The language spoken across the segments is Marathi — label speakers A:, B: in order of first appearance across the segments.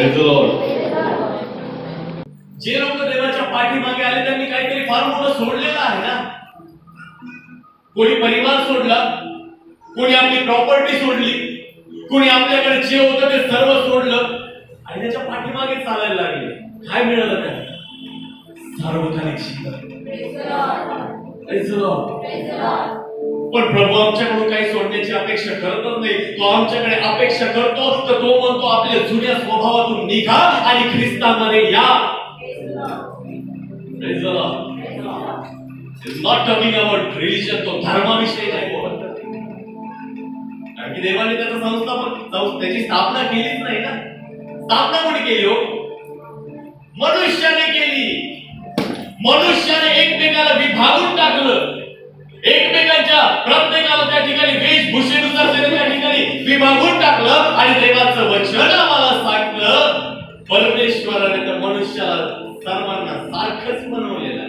A: Praise the Lord. जे लोक देवाच्या पाठीमागे आले त्यांनी काहीतरी फार मोठं सोडलेलं आहे ना. कोणी परिवार सोडला, कोणी आपली प्रॉपर्टी सोडली, कोणी आपल्याकडे जे होतं ते सर्व सोडलं आणि त्याच्या पाठीमागे चालायला लागले. काय मिळालं त्यांना? सार्वकालिक शिखर. पण प्रभू आमच्याकडून काही सोडण्याची अपेक्षा करतच नाही. तो आमच्याकडे अपेक्षा करतो तर तो म्हणतो आपल्या जुन्या स्वभावातून निघा आणि ख्रिस्तामध्ये या. Praise the Lord. It's not talking about religion. तो धर्माविषयी नाही बोलत. कारण की देवाने त्याचा संस्थापन त्याची स्थापना केलीच नाही ना. स्थापना कोणी केली हो? मनुष्याने केली. मनुष्याने एकमेकाला विभागून टाकलं. एकमेकांच्या प्रत्येकाला त्या ठिकाणी वेशभूषेनुसार त्या ठिकाणी विभागून टाकलं आणि देवाचं वचन आम्हाला सांगलं. परमेश्वराने तर मनुष्याला सर्वांना सारखंच बनवलेलं आहे.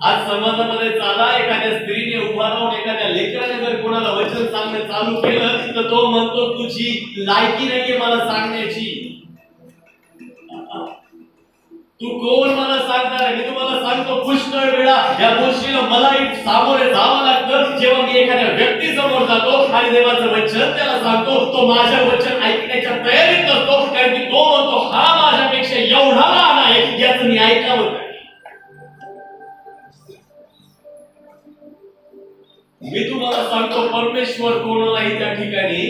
A: आज समाजामध्ये चाला, एखाद्या स्त्रीने उभा राहून एखाद्या लेकराने जर कोणाला वचन सांगणं चालू केलं तर तो म्हणतो तुझी लायकी नाहीये मला सांगण्याची. तू कोण मला सांगणार आहे? मी तुम्हाला सांगतो पुष्कळ वेळा या गोष्टीला मलाही सामोरे जावं लागतं. जेव्हा मी एखाद्या व्यक्ती समोर जातो आणि देवाचं वचन त्याला सांगतो, तो माझं वचन ऐकण्याच्या तयारीत नसतो. कारण की तो म्हणतो हा माझ्यापेक्षा एवढा लहान आहे, याचं मी ऐकावं काय? मी तुम्हाला सांगतो परमेश्वर कोणालाही त्या ठिकाणी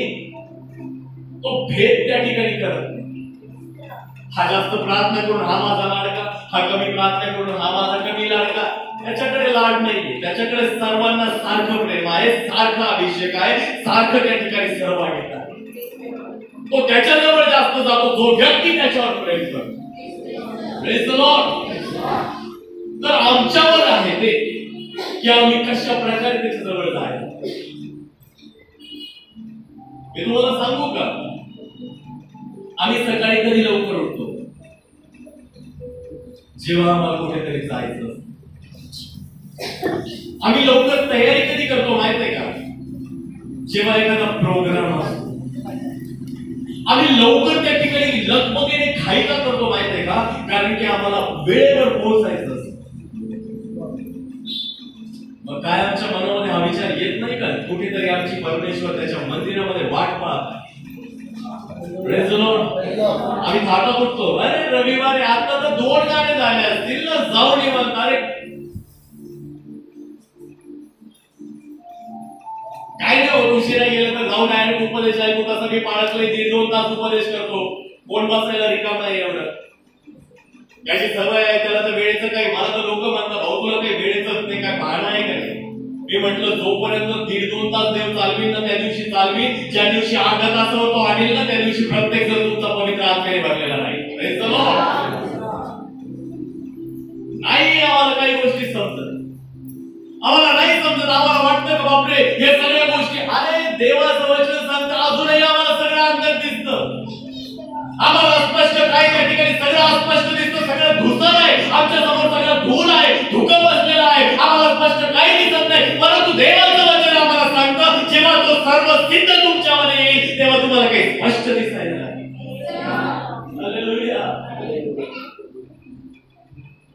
A: तो भेद त्या ठिकाणी करत नाही. हा जास्त प्रार्थना करून हा माझा लाडका, हा कमी प्रार्थना करून हा माझा कमी लाडका, त्याच्याकडे लाड नाहीये. त्याच्याकडे सर्वांना सारखं प्रेम आहे, सारखा अभिषेक आहे, सारखं त्या ठिकाणी सहभागिता आहे. तो त्याच्याजवळ जास्त जातो जो व्यक्ती त्याच्यावर प्रेम करतो. Praise the Lord. तर आमच्यावर आहे ते की आम्ही कशा प्रकारे त्याच्याजवळ जायचं. मी तुम्हाला सांगू का, आम्ही सकाळी कधी लवकर उठतो जेव्हा आम्हाला कुठेतरी जायचं. आम्ही लवकर तयारी कधी करतो माहित आहे का? जेव्हा एखादा प्रोग्राम असतो. आम्ही लवकर त्या ठिकाणी लगबगीने घाई का करतो माहित आहे का? कारण की आम्हाला वेळेवर पोहोचायचं असतं. मग काय आमच्या मनामध्ये हा विचार येत नाही का कुठेतरी आमची परमेश्वर त्याच्या मंदिरामध्ये वाट पाहत? Praise the Lord. आम्ही थाटा उठतो, अरे रविवारी आता तर 2 गाणे झाले असतील ना, जाऊन येऊन. अरे काय नाही होत, उशिरा गेलं तर जाऊन डायरेक्ट उपदेश ऐकू. तसं मी पाळतले 1.5-2 तास उपदेश करतो. कोण बसायला रिकाम नाही एवढं. याची सवय आहे त्याला तर वेळेचं काही. मला तर लोक म्हणतात भाऊ तुला काही वेळेचंच नाही, काय पाहणं आहे का नाही. मी म्हटलं जोपर्यंत 1.5-2 तास देव चालवीन ना त्या दिवशी चालवीन. ज्या दिवशी अर्धा तास तो आणेल ना त्या दिवशी प्रत्येक जण तुमचा पवित्र आत्म्याने भरलेला नाही. Praise the Lord. नाही आम्हाला काही गोष्टी समजत, आम्हाला नाही समजत. आम्हाला वाटतं का बापरे हे सगळ्या गोष्टी, अरे देवाचं वचन सांगतं अजूनही आम्हाला सगळं अंतर दिसतं. आम्हाला स्पष्ट काय त्या ठिकाणी सगळं अस्पष्ट दिसतं. सगळं धुसर आहे आमच्या समोर, सगळं धूळ आहे, धुकं बसलेलं आहे. आम्हाला स्पष्ट काही दिसत नाही. परंतु देवाचं वचन आम्हाला सांगतं जेव्हा तो सर्व सिद्ध तुमच्यामध्ये येईल तेव्हा तुम्हाला काही स्पष्ट दिसायला लागेल. हालेलुया.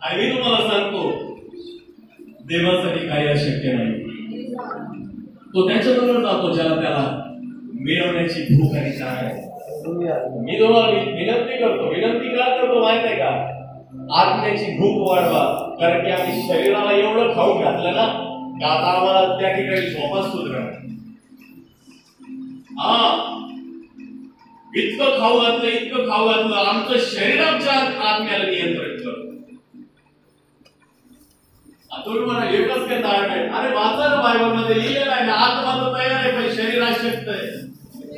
A: आणि मी तुम्हाला सांगतो देवासाठी काही अशक्य नाही. तो त्याच्याबरोबर जातो ज्याला त्याला मिळवण्याची भूक आणि चाह आहे. मी तुम्हाला विनंती का करतो माहित आहे का? आत्म्याची भूक वाढवा. कारण की आम्ही शरीराला एवढं खाऊ घातलं ना की आता आम्हाला त्या ठिकाणी झोपाच सुधरणार. इतकं खाऊ घातलं आमचं शरीर आमच्या आत्म्याला नियंत्रित करतो. तुम्हाला एवढंच काय तारण आहे? अरे वाचा ना बायबलमध्ये लिहिलेलं आहे ना, आत्मा तर तयार आहे पण शरीर अशक्त आहे.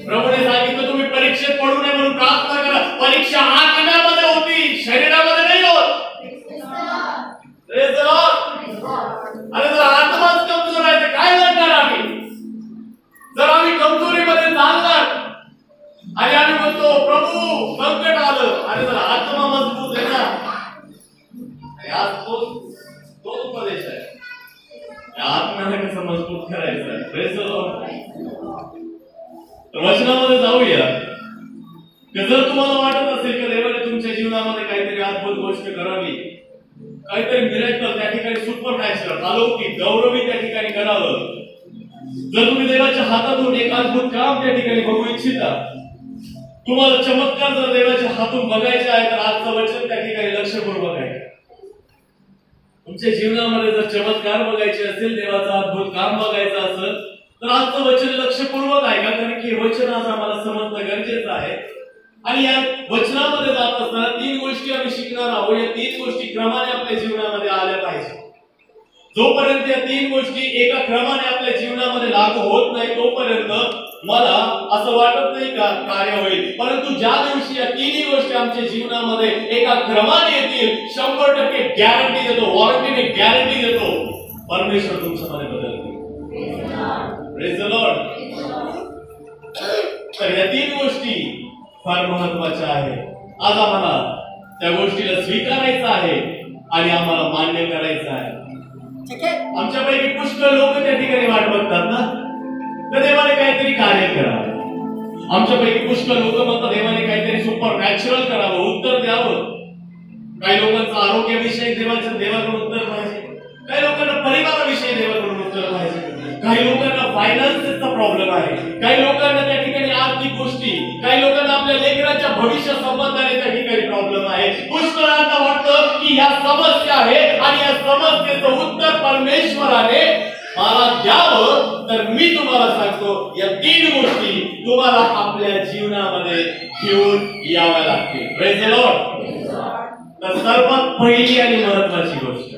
A: प्रभूने सांगितलं तुम्ही परीक्षेत पडू नये म्हणून प्रार्थना करा. परीक्षा आत्म्यामध्ये होती, शरीरामध्ये नाही होत. अरे जर आत्माच कमजोर आहे तर काय करणार आम्ही? जर आम्ही कमजोरीमध्ये चालणार आणि आम्ही म्हणतो प्रभू संकट आलं, आणि जर आत्मा मजबूत आहे ना, आज तोच उपदेश आहे. आत्म्याला कसं मजबूत करायचं. वचनामध्ये जाऊया. जर तुम्हाला वाटत असेल की देवाने तुमच्या जीवनामध्ये काहीतरी अद्भुत गोष्ट करावी, काहीतरी मिरेकल त्या ठिकाणी, सुपरनॅचरल अलौकिक गौरवी त्या ठिकाणी करावं, जर तुम्ही देवाच्या हातातून एक अद्भुत काम त्या ठिकाणी बघू इच्छिता, तुम्हाला चमत्कार जर देवाच्या हातून बघायचे आहे, तर आजचं वचन त्या ठिकाणी लक्षपूर्वक आहे. तुमच्या जीवनामध्ये जर चमत्कार बघायचे असेल, देवाचं अद्भुत काम बघायचं असेल, तर आजचं वचन लक्षपूर्वक आहे का, कारण की वचन आज आम्हाला समजणं गरजेचं आहे. आणि या वचनामध्ये जात असताना 3 गोष्टी आम्ही शिकणार आहोत. या 3 गोष्टी क्रमाने आपल्या जीवनामध्ये आल्या पाहिजे. जोपर्यंत या 3 गोष्टी एका क्रमाने आपल्या जीवनामध्ये लागू होत नाही, तोपर्यंत मला असं वाटत नाही का कार्य होईल. परंतु ज्या दिवशी या 3ही गोष्टी आमच्या जीवनामध्ये एका क्रमाने येतील, 100% गॅरंटी देतो, वॉरंटीने गॅरंटी देतो, परमेश्वर तुमच्यामध्ये बदल करेल. Praise the Lord. तर या 3 गोष्टी फार महत्वाच्या आहे. आज आम्हाला त्या गोष्टीला स्वीकारायचं आहे आणि आम्हाला मान्य करायचं आहे. आमच्यापैकी पुष्कळ लोक त्या ठिकाणी वाट बघतात ना, तर देवाने काहीतरी कार्य करावं. आमच्यापैकी पुष्कळ लोक म्हणतात देवाने काहीतरी सुपर नॅचरल करावं, उत्तर द्यावं. काही लोकांचं आरोग्याविषयी देवाकडून उत्तर पाहिजे, काही लोकांना परिवाराविषयी देवाकडून उत्तर पाहिजे, काही लोकांना फायनान्सचा प्रॉब्लेम आहे, काही लोकांना त्या ठिकाणी आर्थिक गोष्टी, काही लोकांना आपल्या लेकराच्या भविष्य संबंधाने त्या ठिकाणी प्रॉब्लेम आहे. पुष्कळांना वाटतं की या समस्या आहे आणि या समस्येचं उत्तर परमेश्वराने मला द्यावं. तर मी तुम्हाला सांगतो, या 3 गोष्टी तुम्हाला आपल्या जीवनामध्ये घेऊन याव्या लागतील. Praise the Lord. तर सर्वात पहिली आणि महत्वाची गोष्ट,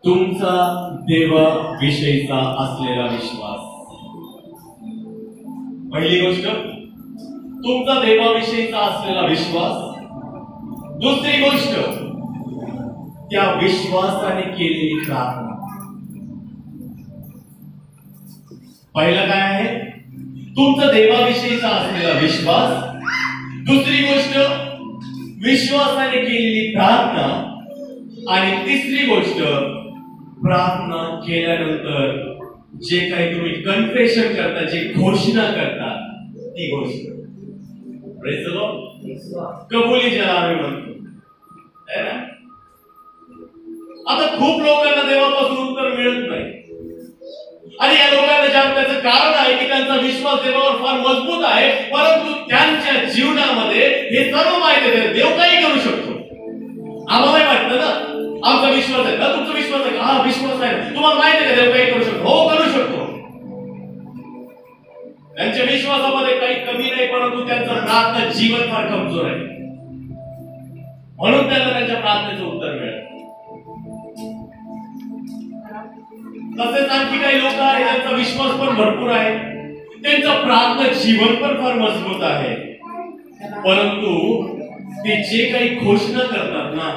A: तुमचा देवाविषयीचा असलेला विश्वास. पहिली गोष्ट, तुमचा देवाविषयीचा असलेला विश्वास. दुसरी गोष्ट, त्या विश्वासाने केलेली प्रार्थना. पहिलं काय आहे? तुमचा देवाविषयीचा असलेला विश्वास. दुसरी गोष्ट, विश्वासाने केलेली प्रार्थना. आणि तिसरी गोष्ट, प्रार्थना केल्यानंतर जे काही तुम्ही कन्फेशन करता, जे घोषणा करता, ती गोष्ट. Praise the Lord. कबुली ज्याला आम्ही म्हणतो. आता खूप लोकांना देवापासून उत्तर मिळत नाही, आणि या लोकांना त्याचं कारण आहे की त्यांचा विश्वास देवावर फार मजबूत आहे, परंतु त्यांच्या जीवनामध्ये हे सर्व माहिती आहे, देव काही करू शकतो. आम्हाला वाटतं ना, आमचा विश्वास आहे का, तुमचा विश्वास आहे का, हा विश्वास आहे, तुम्हाला माहिती आहे का देव काही करू शकतो? हो, करू शकतो. त्यांच्या विश्वासामध्ये काही कमी नाही, परंतु त्यांचं प्रार्थना जीवन फार कमजोर आहे, म्हणून त्यांना त्यांच्या प्रार्थनेचं उत्तर मिळेल. तसेच आणखी काही लोक आहेत, त्यांचा विश्वास पण भरपूर आहे, त्यांचं प्रार्थना जीवन पण फार मजबूत आहे, परंतु ते जे काही घोषणा करतात ना,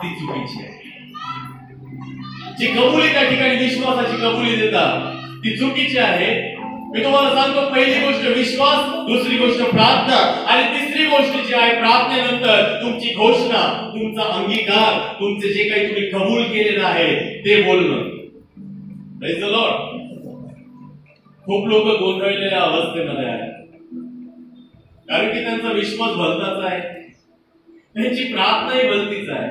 A: ती चुकीची आहे. जी कबुली त्या ठिकाणी विश्वासाची कबुली देतात, ती चुकीची आहे. मी तुम्हाला सांगतो, पहिली गोष्ट विश्वास, दुसरी गोष्ट प्रार्थना, आणि तिसरी गोष्ट जी आहे, प्रार्थनेनंतर तुमची घोषणा, तुमचा अंगीकार, तुमचे जे काही तुम्ही कबूल केलेलं आहे ते बोलणं. Praise the Lord. खूप लोक गोंधळलेल्या अवस्थेमध्ये आहेत, कारण की त्यांचा विश्वास भलताच आहे, त्यांची प्रार्थनाही भलतीच आहे,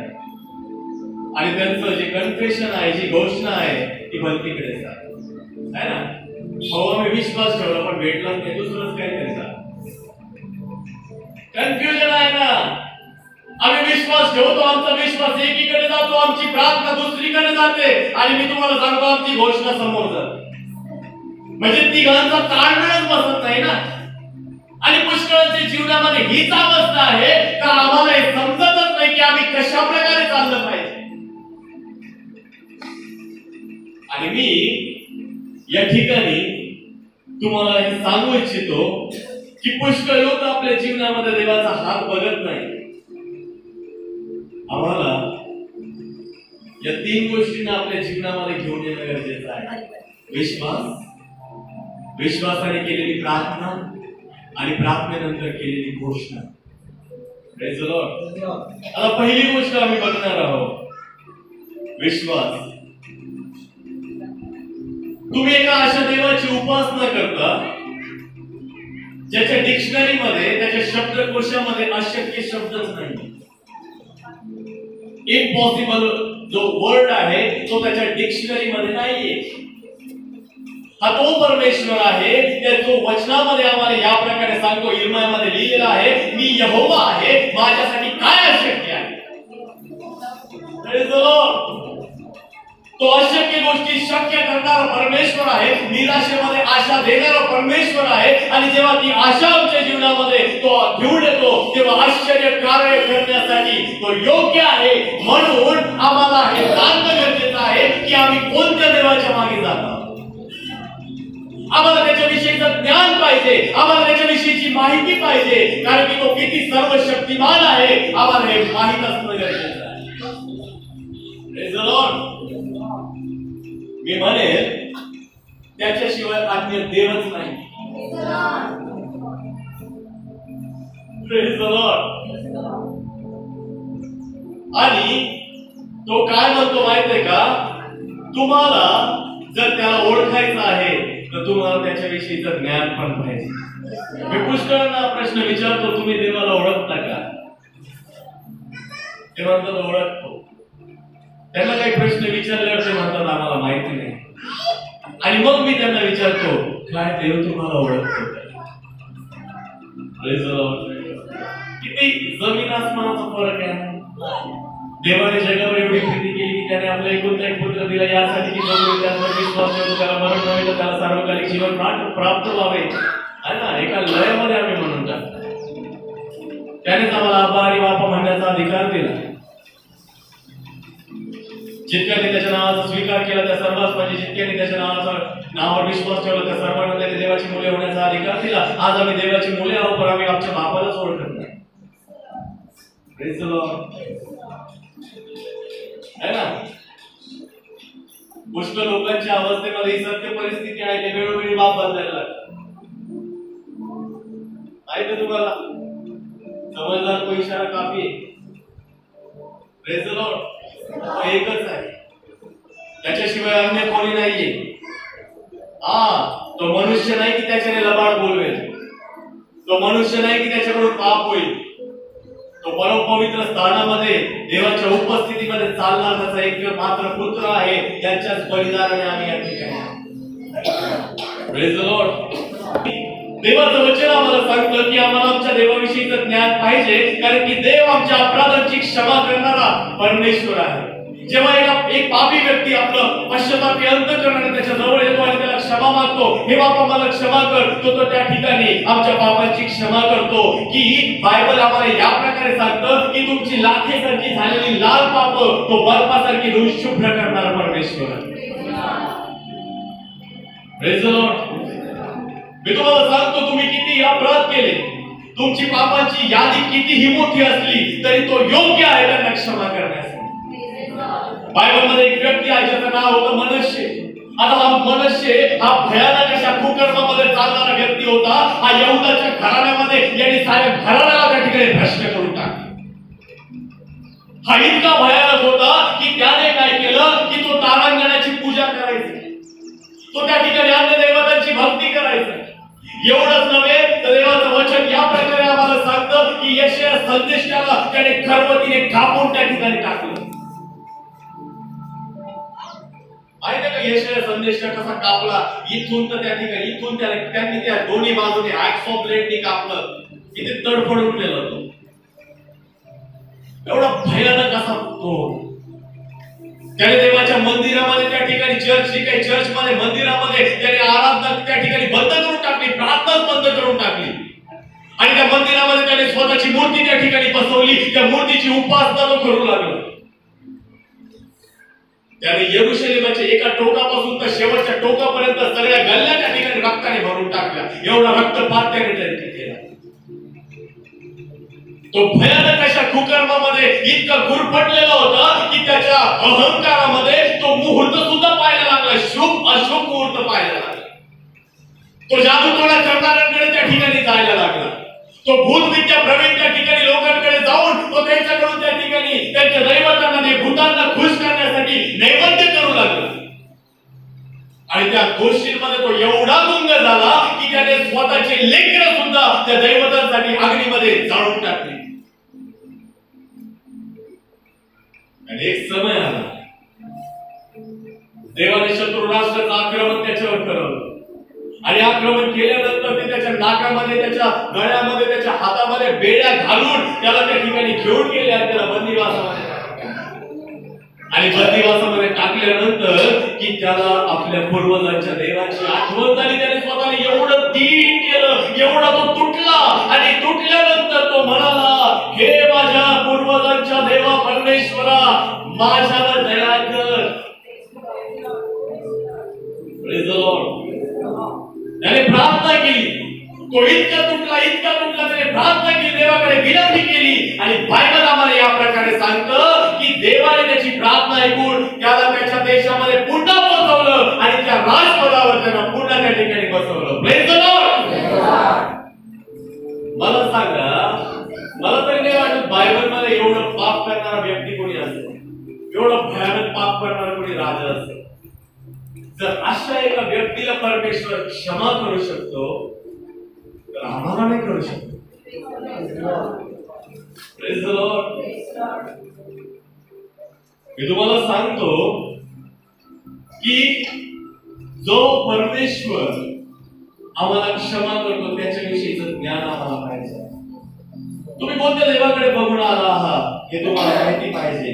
A: आणि त्यांचं जे कन्फेशन आहे, जी घोषणा आहे, ती भलतीकडेच आहे ना. हो, आम्ही विश्वास ठेवला पण भेटलाच नाही, दुसरंच काय करायचं. कन्फ्युजन आहे ना. आम्ही विश्वास ठेवतो, आमचा विश्वास एकीकडे जातो, आमची प्रार्थना दुसरीकडे जाते, आणि मी तुम्हाला सांगतो आमची घोषणा समोर जाते. म्हणजे तिघांचा ताळमेळच बसत नाही ना. आणि पुष्कळांच्या जीवनामध्ये हीच अवस्था आहे का आम्हाला हे समजतच नाही की आम्ही कशा प्रकारे चाललं पाहिजे. आणि मी या ठिकाणी तुम्हाला हे सांगू इच्छितो की पुष्कळ लोक आपल्या जीवनामध्ये देवाचा हात बघत नाही. आम्हाला या 3 गोष्टींना आपल्या जीवनामध्ये घेऊन येणं गरजेचं आहे. विश्वास, विश्वासाने केलेली प्रार्थना, आणि प्रार्थनेनंतर केलेली घोषणा. Praise the Lord. आता पहिली गोष्ट आम्ही बघणार आहोत, विश्वास. तुम्ही एका अशा देवाची उपासना करता ज्याच्या डिक्शनरी मध्ये, त्याच्या शब्दकोशामध्ये अशक्य शब्दच नाही. इम्पॉसिबल जो वर्ड आहे तो त्याच्या डिक्शनरी मध्ये नाहीये. हा तो परमेश्वर आहे त्या जो वचनामध्ये आम्हाला या प्रकारे सांगतो, इर्मियामध्ये लिहिलेला आहे, मी यहोवा आहे, माझ्यासाठी काय अशक्य आहे. तो अशक्य गोष्टी शक्य करणारा परमेश्वर आहे, निराशेमध्ये आशा देणारा परमेश्वर आहे. आणि जेव्हा ती आशा आमच्या जीवनामध्ये तो घेऊन येतो तेव्हा आश्चर्य कार्य करण्यासाठी तो योग्य आहे. म्हणून आम्हाला हे जाणणं गरजेचं आहे की आम्ही कोणत्या देवाच्या मागे जातो. आम्हाला त्याच्याविषयीचं ज्ञान पाहिजे, आम्हाला त्याच्याविषयीची माहिती पाहिजे, कारण की तो किती सर्वशक्तिमान आहे आम्हाला हे माहित असणं गरजेचं आहे. Praise the Lord. मी म्हणेल त्याच्याशिवाय अन्य देवच नाही. Praise the Lord. आणि तो काय म्हणतो माहितीये का, तुम्हाला जर त्याला ओळखायचं आहे तर तुम्हाला त्याच्याविषयीचं ज्ञान पण पाहिजे. मी पुष्कळांना प्रश्न विचारतो, तुम्ही देवाला ओळखता का? ते म्हणतात ओळखतो. त्यांना काही प्रश्न विचारल्यावर ते म्हणतात आम्हाला माहिती नाही. आणि मग मी त्यांना विचारतो, काय देव तुम्हाला ओळखतो का? किती जमीन आसमानाचा फरक आहे. देवाने जगावर एवढी प्रीती केली की त्याने आपला एकुलता एक पुत्र दिला, यासाठी की जो त्यावर विश्वास ठेवतो त्याला मरण नव्हे तर त्याला सार्वकालिक जीवन प्राप्त व्हावे. आहे ना, एका लयामध्ये आम्ही म्हणून टाकतो. त्यानेच आम्हाला आबा आणि बापा म्हणण्याचा अधिकार दिला. जितक्याने त्याच्या नावाचा स्वीकार केला त्या सर्वांस, म्हणजे जितक्याने त्याच्या नावावर विश्वास ठेवला त्या सर्वांना त्याने देवाची मुले होण्याचा अधिकार दिला. आज आम्ही देवाची मुले आहोत, पण आम्ही आमच्या बापालाच ओळखत नाही. Praise the Lord. है ना, पुष्कळ लोकांच्या अवस्थेमध्ये ही सत्य परिस्थिती आहे. ते वेळोवेळी बाप बदलायला लागतात. आहे तुम्हाला समजदार को इशारा काफी आहे. Praise the Lord. एकच आहे, त्याच्याशिवाय अन्य कोणी नाहीये. तो मनुष्य नाही की त्याच्याने लबाड बोलवेल, तो मनुष्य नाही की त्याच्याकडून पाप होईल. तो परमपवित्र स्थानामध्ये देवाच्या उपस्थितीमध्ये चालणार त्याचा एक मात्र पुत्र आहे. त्याच्याच बलिदानाने आम्ही या ठिकाणी. Praise the Lord. देवाचं वचन आम्हाला सांगतं की आम्हाला आमच्या देवाविषयीचं ज्ञान पाहिजे, कारण की देव आमच्या अपराधांची क्षमा करणारा परमेश्वर आहे. जेव्हा एक पापी व्यक्ती आपलं पश्चातापी अंतःकरणाने त्याच्या जवळ येतो आणि त्याला क्षमा मागतो, हे बाबा मला क्षमा कर, तो त्या ठिकाणी आमच्या पापांची क्षमा करतो. की बायबल आम्हाला या प्रकारे सांगतं की तुमची लाखेसारखी झालेली लाल पाप तो बर्फासारखी धुवून शुभ्र करणारा परमेश्वर आहे. Praise the Lord. मी तुम्हाला सांगतो, तुम्ही किती अपराध केले, तुमची पापांची यादी कितीही मोठी असली तरी तो योग्य आहे त्यांना क्षमा करण्यासाठी. बायबलमध्ये एक व्यक्ती आहे ज्याचं नाव होतं मनश्शे. आता हा मनश्शे हा भयानक अशा कुकर्मामध्ये चालणारा व्यक्ती होता. हा यहूदाच्या घराण्यामध्ये यांनी साऱ्या घराण्याला त्या ठिकाणी भ्रष्ट करून टाकले. हा इतका भयानक होता की त्याने काय केलं की तो तारांगणाची पूजा करायची, तो त्या ठिकाणी अन्य देवतांची भक्ती करायचा. एवढंच नव्हे तर देवाचं वचन या प्रकारे आम्हाला सांगतं की यशाया संदेशाला त्याने खरवतीने कापून त्या ठिकाणी टाकलं. माहिती का यशाया संदेशा कसा कापला? इथून तर त्या ठिकाणी इथून त्यांनी त्या दोन्ही बाजूने ॲक्स ऑफ ब्लेडने कापलं, किती तडफडून गेलं तो. एवढा भयानक असा तो. त्याने देवाच्या मंदिरामध्ये त्या ठिकाणी चर्च मध्ये मंदिरामध्ये त्याने आराधना त्या ठिकाणी बंद करून टाकली, प्रार्थनाच बंद करून टाकली. आणि त्या मंदिरामध्ये त्याने स्वतःची मूर्ती त्या ठिकाणी बसवली. त्या मूर्तीची उपासना तो करू लागला. त्याने यरूशलेमाच्या एका टोकापासून तर शेवटच्या टोकापर्यंत सगळ्या गल्ल्या त्या ठिकाणी रक्ताने भरून टाकल्या. एवढा रक्तपात त्याने केला. तो भयानक अशा कुकर्मामध्ये इतका गुरफटलेला होता की त्याच्या अहंकारामध्ये तो मुहूर्त सुद्धा पाहायला लागला, शुभ अशुभ मुहूर्त पाहायला लागला. तो जादूटोणा करणाऱ्यांकडे त्या ठिकाणी जायला लागला. तो भूतविद्या प्रवीण त्या ठिकाणी लोकांकडे जाऊन तो त्यांच्याकडून त्या ठिकाणी त्यांच्या दैवतांना भूतांना खुश करण्यासाठी नैवेद्य करू लागला. आणि त्या गोष्टींमध्ये तो एवढा गुंग झाला की त्याने स्वतःचे लेकरं सुद्धा त्या दैवतांसाठी अग्नीमध्ये जाळून टाकले. आणि एक समय आला, देवाने शत्रू राष्ट्राचं आक्रमण त्याच्यावर ठरवलं आणि आक्रमण केल्यानंतर ते त्याच्या नाकामध्ये, त्याच्या गळ्यामध्ये, त्याच्या हातामध्ये बेड्या घालून त्याला त्या ठिकाणी घेऊन गेले आणि त्याला बंदिवासामध्ये आणि बंदिवासामध्ये टाकल्यानंतर की त्याला आपल्या पूर्वजांच्या देवाची आठवण झाली. त्याने स्वतःला एवढं दीन केलं, एवढा तो तुटला आणि तुटल्यानंतर तो म्हणाला, हे माझ्या पूर्वजांच्या देवा परमेश्वरा, माझ्यावर दया कर. Praise the Lord. त्याने प्रार्थना केली. तो इतका तुटला त्याने प्रार्थना केली, देवाकडे विनंती केली आणि बायबल आम्हाला या प्रकारे सांगतं की देवाने त्याची प्रार्थना ऐकून त्याला त्याच्या देशामध्ये पुन्हा पोहोचवलं आणि त्या राजपदावर त्यांना पुन्हा त्या ठिकाणी बसवलं. Praise the Lord. मला सांगा, मला तरी नाही वाटत बायबल मध्ये एवढं पाप करणारा व्यक्ती कोणी असेल, एवढं भयानक पाप करणारा कोणी राजा असेल. जर अशा एका व्यक्तीला परमेश्वर क्षमा करू शकतो तर आम्हाला नाही करू शकतो. Praise the Lord. मी तुम्हाला सांगतो की जो परमेश्वर आम्हाला क्षमा करतो त्याच्याविषयीचं ज्ञान आम्हाला पाहिजे. तुम्ही कोणत्या देवाकडे बघून आला आहात हे तुम्हाला माहिती पाहिजे.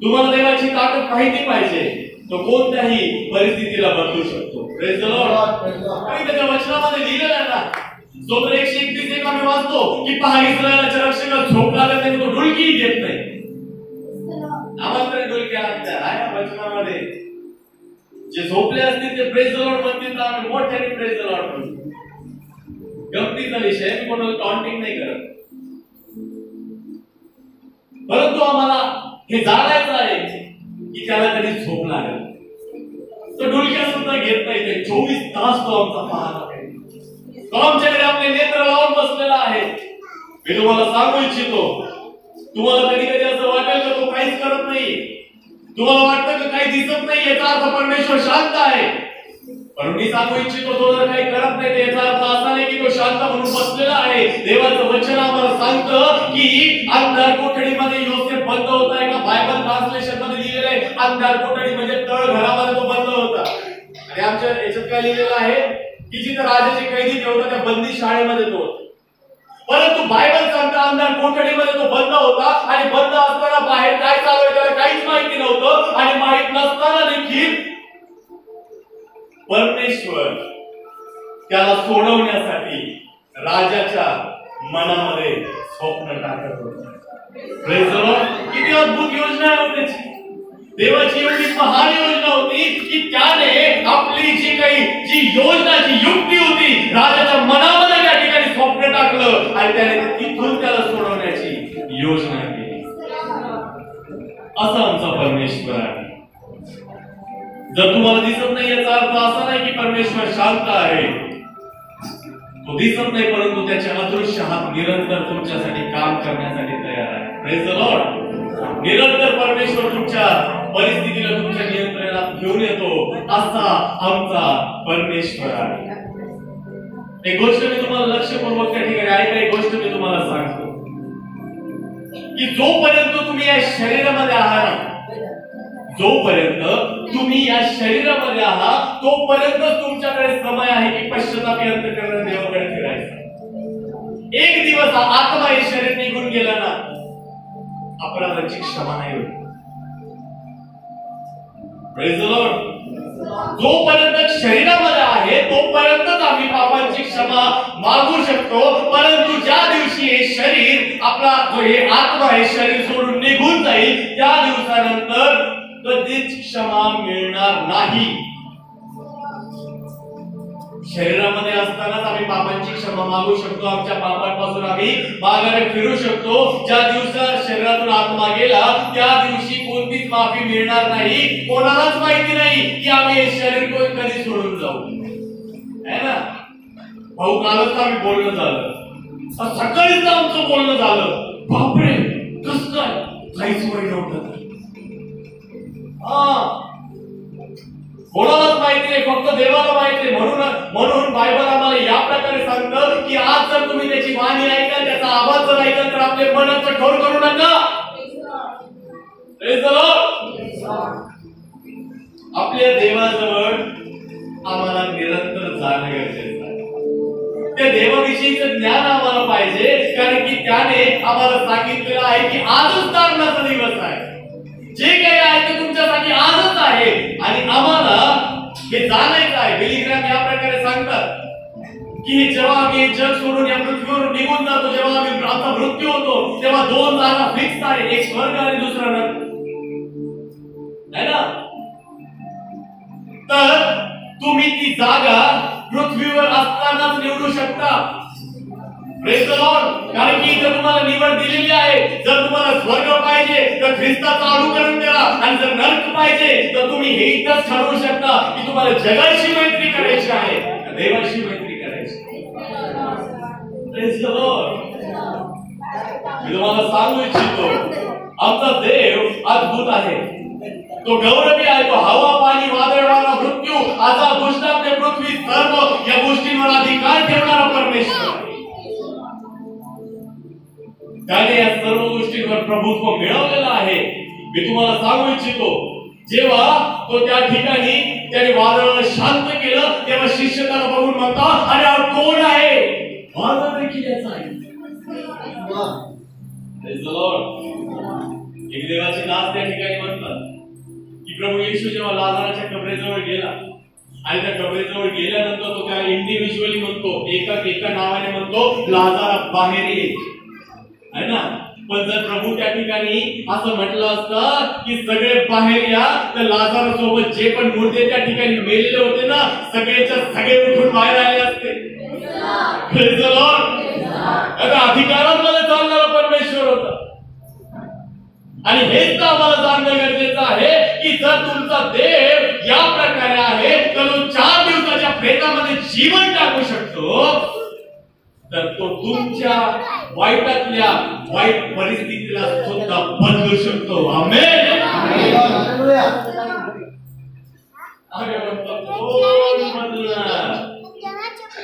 A: तुम्हाला देवाची ताकद माहिती पाहिजे. तो कोणत्याही परिस्थितीला बदलू शकतो. Praise the Lord. आणि त्याच्या वचनामध्ये लिहिलेलं आहे ना, जोपर्यंत 131 आम्ही वाचतो की पहा, इस्रायलाच्या रक्षकाला झोप लागत नाही, तो डुलकी देत नाही. आम्हाला तरी डुलक्या लागतात आहे वचनामध्ये. जे झोपले असतील ते प्रेज द लॉर्ड म्हणतील तर आम्ही मोठ्याने प्रेज द लॉर्ड म्हणतो. गमतीचा विषय, मी कोणाला टॉन्टिंग नाही करत, परंतु आम्हाला हे जाणायचं आहे की त्याला कधी झोप लागेल. तो डुलक्या सुद्धा घेत नाही. ते 24 तास तो आमचा पाहत आहे. तो आमच्याकडे आपले नेत्र लावून बसलेला आहे. मी तुम्हाला सांगू इच्छितो, तुम्हाला कधी कधी असं वाटेल की तो काहीच करत नाही, तुम्हाला वाटतं की काही दिसत नाही, याचा अर्थ परमेश्वर शांत आहे. पण मी सांगू इच्छितो, तो जर काही करत नाही तर याचा अर्थ असा नाही की तो शांत म्हणून बसलेला आहे. देवाचं वचन आम्हाला सांगतं की अंधार कोठडीमध्ये योसेफ बंद होता. एका बायबल ट्रान्सलेशन मध्ये लिहिलेलं आहे अंधार कोठडी म्हणजे तळ घरामध्ये तो बंद होता. आणि आमच्या याच्यात काय लिहिलेलं आहे की जिथे राजाची कैदी ठेवता त्या बंदी शाळेमध्ये तो होता. परंतु बायबल सांगतं अंधार कोठडीमध्ये तो बंद होता आणि बंद असताना बाहेर काय चालू आहे त्याला काहीच माहिती नव्हतं. आणि माहित नसताना देखील परमेश्वर त्याला सोडवण्यासाठी राजाच्या मनामध्ये स्वप्न टाकत होता. Praise the Lord. किती अद्भुत योजना आहे त्याची. देवाची एवढी महान योजना होती की त्याने आपली जी योजना, जी युक्ती होती, राजाच्या मनामध्ये त्या ठिकाणी स्वप्न टाकलं आणि त्याने तिथून त्याला सोडवण्याची योजना केली. असा आमचा परमेश्वर आहे. जर तुम्हाला दिसत नाही याचा अर्थ असा नाही की परमेश्वर शांत आहे. तो दिसत नाही, परंतु त्याचे अदृश्य हात निरंतर तुमच्यासाठी काम करण्यासाठी तयार आहे. Praise the Lord. निरंतर परमेश्वर तुमच्या परिस्थितीला तुमच्या नियंत्रणात घेऊन येतो. असा आमचा परमेश्वर आहे. एक गोष्ट मी तुम्हाला लक्षपूर्वक त्या ठिकाणी ऐका. एक गोष्ट मी तुम्हाला सांगतो की जोपर्यंत तुम्ही या शरीरामध्ये आहात, जोपर्यंत तुम्ही या शरीरामध्ये आहात, तोपर्यंत तुमच्याकडे समय आहे की पश्चातापी अंतःकरण देवाकडे फिरायचं. एक दिवस आत्मा हे शरीर निघून गेला ना, अपराधाची क्षमा नाही होत. Praise the Lord. जोपर्यंत शरीरामध्ये आहे तोपर्यंतच आम्ही पापांची क्षमा मागू शकतो. परंतु ज्या दिवशी हे शरीर, आपला जो हे आत्मा हे शरीर सोडून निघून जाईल, त्या दिवसानंतर कधीच क्षमा मिळणार नाही. शरीरामध्ये असतानाच आम्ही पापांची क्षमा मागू शकतो. आमच्या पापांपासून आम्ही माघारी फिरू शकतो. ज्या दिवसा शरीरातून आत्मा गेला त्या दिवशी कोणतीच माफी मिळणार नाही. कोणालाच माहिती नाही की आम्ही हे शरीर कधी सोडून जाऊ. है ना भाऊ? कालच आम्ही बोलणं झालं, सकाळीच आमचं बोलणं झालं. बापरे, कसं काय? काहीच वय नव्हतं. कोणालाच माहिती नाही, फक्त देवाला माहिती आहे. म्हणून बायबल आम्हाला या प्रकारे सांगतं की आज जर तुम्ही त्याची वाणी ऐकाल, त्याचा आवाज जर ऐकाल, तर आपले मन कठोर करू नका. Praise the Lord. आपल्या देवाजवळ आम्हाला निरंतर जाणं गरजेचं आहे. त्या देवाविषयीचं ज्ञान आम्हाला पाहिजे, कारण की त्याने आम्हाला सांगितलेलं आहे की आजच तारणाचा दिवस आहे. जे काही आहे ते तुमच्यासाठी आजच आहे आणि आम्हाला हे जाणायचं आहे. बिली ग्रॅम या प्रकारे सांगतात की जेव्हा आम्ही जग सोडून या पृथ्वीवर निघून जातो, जेव्हा आम्ही आमचा मृत्यू होतो, तेव्हा दोन जागा फिक्स आहे, एक स्वर्ग आणि दुसरा नरक, है ना? तर तुम्ही ती जागा पृथ्वीवर असतानाच निवडू शकता. Praise the Lord. कारण की इथे तुम्हाला निवड दिलेली आहे. जर तुम्हाला स्वर्ग पाहिजे तर ख्रिस्ताचं अनुकरण करा, आणि जर नरक पाहिजे तर तुम्ही हे इथंच ठरवू शकता की तुम्हाला जगाशी मैत्री करायची आहे, देवाशी मैत्री करायची. Praise the Lord. मी तुम्हाला सांगू इच्छितो, आमचा देव अद्भुत आहे. तो गौरवी आहे. तो हवा, पाणी, वादळ, वारा, मृत्यू, आजार, दुष्टांत, पृथ्वी, सर्व या गोष्टींवर अधिकार ठेवणारा परमेश्वर आहे. त्याने या सर्व गोष्टींवर प्रभुत्व मिळवलेलं आहे. मी तुम्हाला सांगू इच्छितो, जेव्हा तो त्या ठिकाणी त्याने वादळाला शांत केलं, तेव्हा शिष्य त्याला बघून म्हणतात, अरे हा कोण आहे? वादळ देखील याचा आहे. Praise the Lord. एक देवाचे दास त्या ठिकाणी म्हणतात की प्रभू येशू जेव्हा लाजाराच्या कबरेजवळ गेला आणि त्या कबरेजवळ गेल्यानंतर तो त्या इंडिव्हिज्युअली म्हणतो, एका नावाने म्हणतो, लाजारा बाहेर ये, है ना? पण जर प्रभू त्या ठिकाणी असं म्हटलं असतं की सगळे बाहेर या, तर लाजारा सोबत जे पण मुर्दे त्या ठिकाणी मेलेले होते ना, सगळेच्या सगळे उठून बाहेर आले असते. Praise the Lord. आता अधिकारांमध्ये चालणारा परमेश्वर होता. आणि हेच तर आम्हाला जाणणं गरजेचं आहे की जर तुमचा देव या प्रकारे आहे, तर तो 4 दिवसाच्या प्रेतामध्ये जीवन टाकू शकतो, तर तो तुमच्या वाईटातल्या वाईट परिस्थितीला सुद्धा बदलू शकतो. आमेन.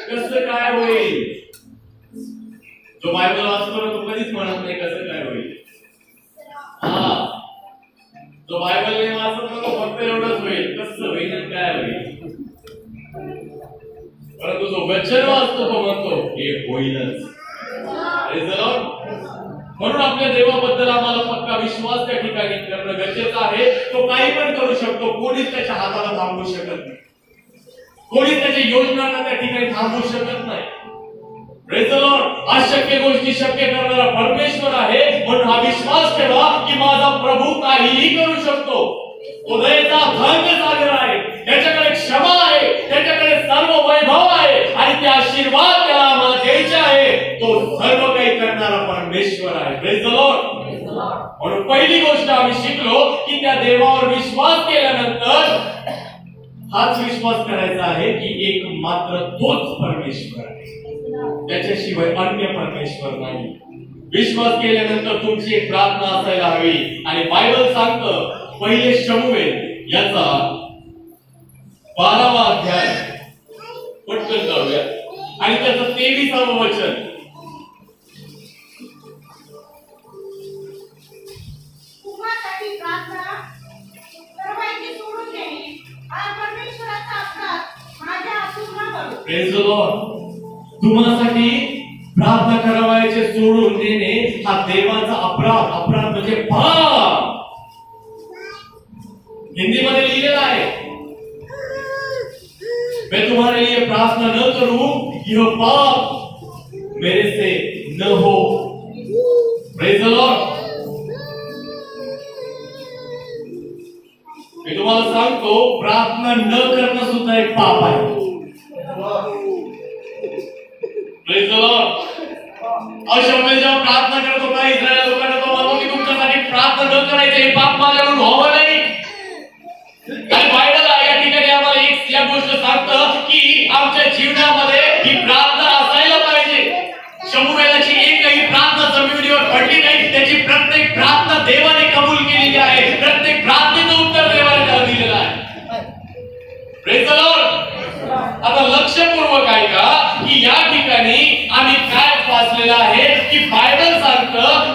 A: कसं काय होईल? जो बायबल वाचतो तो कधीच म्हणत नाही कसं काय होईल. जो बायबल नाही वाचत तो फक्त एवढंच होईल, कसं होईल आणि काय होईल. परंतु जो वचन वाचतो तो म्हणतो हे होईलच. म्हणून आपल्या देवाबद्दल आम्हाला पक्का विश्वास त्या ठिकाणी करणं गरजेचं आहे. तो काही पण करू शकतो, कोणीच त्याच्या हाताला थांबवू शकत नाही, कोणीच त्याच्या योजनांना त्या ठिकाणी थांबवू शकत नाही. Praise the Lord. अशक्य गोष्टी शक्य करणारा परमेश्वर आहे. म्हणून हा विश्वास ठेवा की माझा प्रभू काहीही करू शकतो. तो दयेचा धन्य सागर आहे, त्याच्याकडे क्षमा आहे, त्याच्याकडे सर्व वैभव आहे आणि ते आशीर्वाद त्याला आम्हाला द्यायचे आहे. तो सर्व काही करणारा परमेश्वर आहे. Praise the Lord. म्हणून पहिली गोष्ट आम्ही शिकलो की त्या देवावर विश्वास केल्यानंतर हाच विश्वास करायचा आहे की एक मात्र तोच परमेश्वर आहे, त्याच्याशिवाय अन्य परमेश्वर नाही. विश्वास केल्यानंतर तुमची एक प्रार्थना असायला हवी. आणि बायबल सांगतं पहिले शमूएल याचा 12वा अध्याय पटकन करूया आणि त्याचं 23वे वचन.
B: तुम्हासाठी प्रार्थना करायची सोडून देणे हा परमेश्वराचा अपराध माझ्या हातून न करू.
A: Praise the Lord. तुम्हासाठी प्रार्थना करायचे सोडून देणे हा देवाचा अपराध. अपराध म्हणजे पाप. हिंदी मध्ये लिहिलेलं आहे, मैं तुम्हारे लिए प्रार्थना न करूं, यह पाप मेरे से न हो. Praise the Lord. मी तुम्हाला सांगतो प्रार्थना न करणं सुद्धा एक पाप आहे. Praise the Lord. अशम्य जेव्हा प्रार्थना करत होता इस्रायल लोकांना तो म्हणतो की तुमच्यासाठी प्रार्थना न करायचं हे पाप माझ्याकडून व्हावं नाही. आणि बायबल या ठिकाणी आम्हाला एक या गोष्ट सांगतं की आमच्या जीवनामध्ये ही प्रार्थना असायला पाहिजे. शमूएलाची एकही प्रार्थना जमिनीवर पडली नाही. त्याची प्रत्येक प्रार्थना देवाने कबूल केलेली आहे. प्रत्येक प्रार्थनेचं उत्तर देवाने त्याला दिलेलं आहे.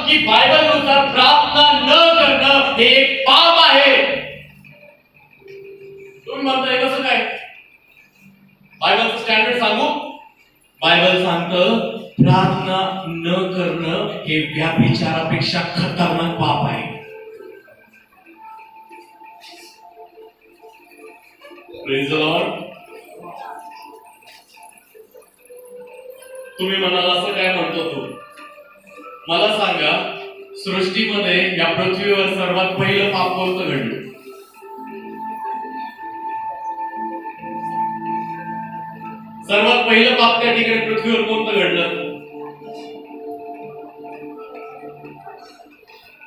A: की बायबलनुसार प्रार्थना न करणं हे एक पाप आहे. तुम्ही म्हणताय कसं काय? बायबलचं स्टँडर्ड सांगू. बायबल सांगतं प्रार्थना न करणं हे व्यभिचारापेक्षा खतरनाक पाप आहे. Praise the Lord. तुम्ही म्हणाल असं काय म्हणतो तू? मला सांगा, सृष्टीमध्ये या पृथ्वीवर सर्वात पहिलं पाप कोणतं घडलं? सर्वात पहिलं पाप त्या ठिकाणी पृथ्वीवर कोणतं घडलं?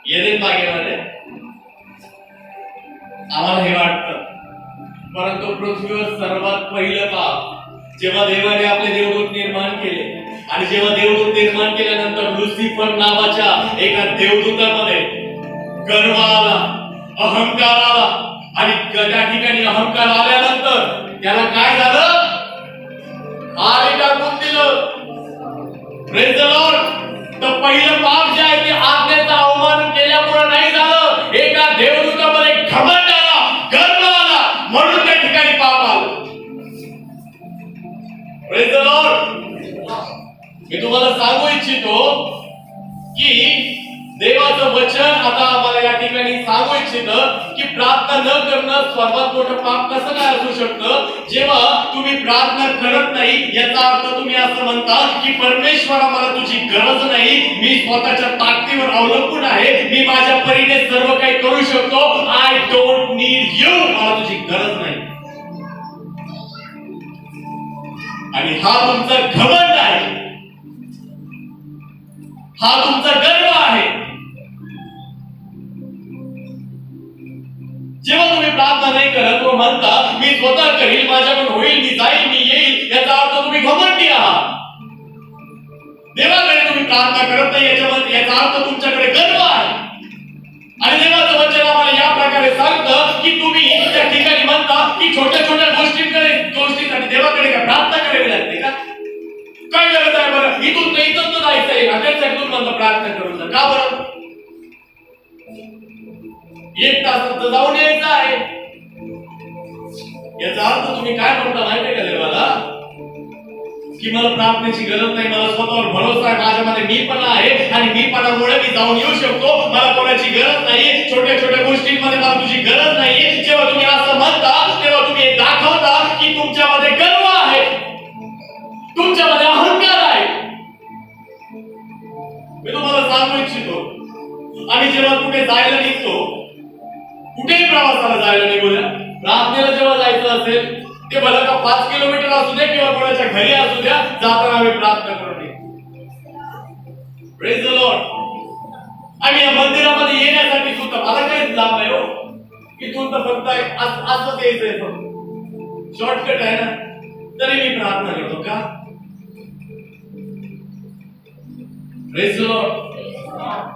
A: येदेन बागेमध्ये. आम्हाला हे वाटतं, परंतु पृथ्वीवर सर्वात पहिलं पाप जेव्हा देवाने आपले देवदूत निर्माण केले आणि जेव्हा देवदूत निर्माण केल्यानंतर लुसिफर नावाच्या एका देवदूतामध्ये गर्व आला, अहंकार आला आणि त्या ठिकाणी अहंकार आल्यानंतर त्याला काय झालं? आळी टाकून दिलं. Praise the Lord. तर पहिलं पाप जे आहे ते आज्ञेचा अवमान केल्यामुळे नाही झालं. एका देवदूतामध्ये घमंड आला, गर्व आला, म्हणून त्या ठिकाणी पाप आलं. Praise the Lord. मी तुम्हाला सांगू इच्छितो की देवाचं वचन आता आम्हाला या ठिकाणी सांगू इच्छितं की प्रार्थना न करणं सर्वात मोठं पाप कसं काय असू शकतं? जेव्हा तुम्ही प्रार्थना करत नाही याचा अर्थ तुम्ही असं म्हणता की परमेश्वरा मला तुझी गरज नाही, मी स्वतःच्या ताकदीवर अवलंबून आहे, मी माझ्या परीने सर्व काही करू शकतो. I don't need you. मला तुझी गरज नाही. आणि हा तुमचा घमंड आहे, हा तुमचा गर्व आहे. जेव्हा तुम्ही प्रार्थना नाही करत व म्हणता मी स्वतः करील, माझ्याकडून होईल, मी जाईल, मी येईल, याचा अर्थ तुम्ही घमंडी आहात. देवाकडे तुम्ही प्रार्थना करत नाही याच्यामध्ये याचा अर्थ तुमच्याकडे गर्व आहे. आणि देवाचं वचन आम्हाला या प्रकारे सांगतं की तुम्ही त्या ठिकाणी म्हणता की छोट्या छोट्या गोष्टींसाठी देवाकडे काय प्रार्थना करावी लागते का? काय गरज आहे बरं? इथून तर जायचंय ना, त्याच्यासाठी तुम्ही म्हणता प्रार्थना करून का बरं? 1 तास जाऊन यायचं आहे. याचा अर्थ तुम्ही काय म्हणता माहितीये का देवाला? की मला प्रार्थनेची गरज नाही, मला स्वतःवर भरोसा आहे, माझ्यामध्ये मीपणा आहे आणि मीपणामुळे मी जाऊन येऊ शकतो, मला कोणाची गरज नाही, छोट्या छोट्या गोष्टींमध्ये मला तुझी गरज नाही. जेव्हा तुम्ही असं म्हणता तेव्हा तुम्ही दाखवता की तुमच्यामध्ये गर्व आहे, तुमच्यामध्ये अहंकार आहे. मी तुम्हाला सांगू इच्छितो, आम्ही जेव्हा कुठे जायला निघतो, कुठेही प्रवासाला जायला निघूया, प्रार्थनेला जेव्हा जायचं असेल ते भलं का 5 किलोमीटर असू दे किंवा कोणाच्या घरी असू द्या, जाताना आम्ही प्रार्थना करून येतो. Praise the Lord. आम्ही या मंदिरामध्ये येण्यासाठी सुद्धा मला काहीच लांब आहे हो, इथून तर फक्त असंच यायचंय, फक्त शॉर्टकट आहे ना, तरी मी प्रार्थना करतो का? Praise the Lord.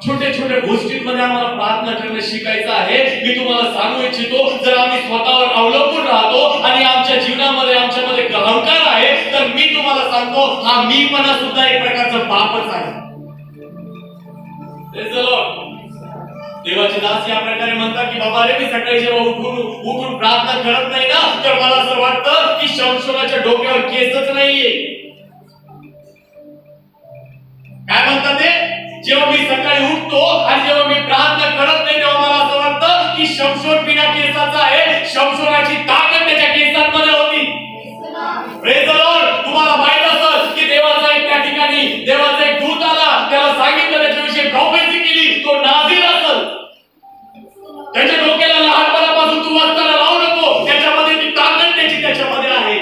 A: छोट्या छोट्या गोष्टींमध्ये आम्हाला प्रार्थना करणं शिकायचं आहे. मी तुम्हाला सांगू इच्छितो, जर आम्ही स्वतःवर अवलंबून राहतो आणि आमच्या जीवनामध्ये आमच्यामध्ये अहंकार आहे, तर मी तुम्हाला सांगतो हा मीपणा सुद्धा एक प्रकारचा पापच आहे. देवाचे दास या प्रकारे म्हणतात की बाबा रे, मी सकाळी जेव्हा उठून प्रार्थना करत नाही ना, तर मला असं वाटतं की शमशोनाच्या डोक्यावर केसच नाहीये. काय म्हणतात ते? जेव्हा मी सकाळी उठतो आणि जेव्हा मी प्रार्थना करत नाही तेव्हा मला असं वाटतं की शमशोन बिना केसाचा आहे, शमशोनाची ताकद त्याच्या केसांमध्ये होती. Praise the Lord. तुम्हाला माहित असेल की देवाचा एक त्या ठिकाणी देवाचा एक दूत आला, त्याला सांगितलं, त्याच्याविषयी प्रॉफेसी केली, तो नाझीर असेल, त्याच्या डोक्याला लहानपणापासून तू वस्ताला लावू नको, त्याच्यामध्ये ती ताकद त्याच्यामध्ये आहे.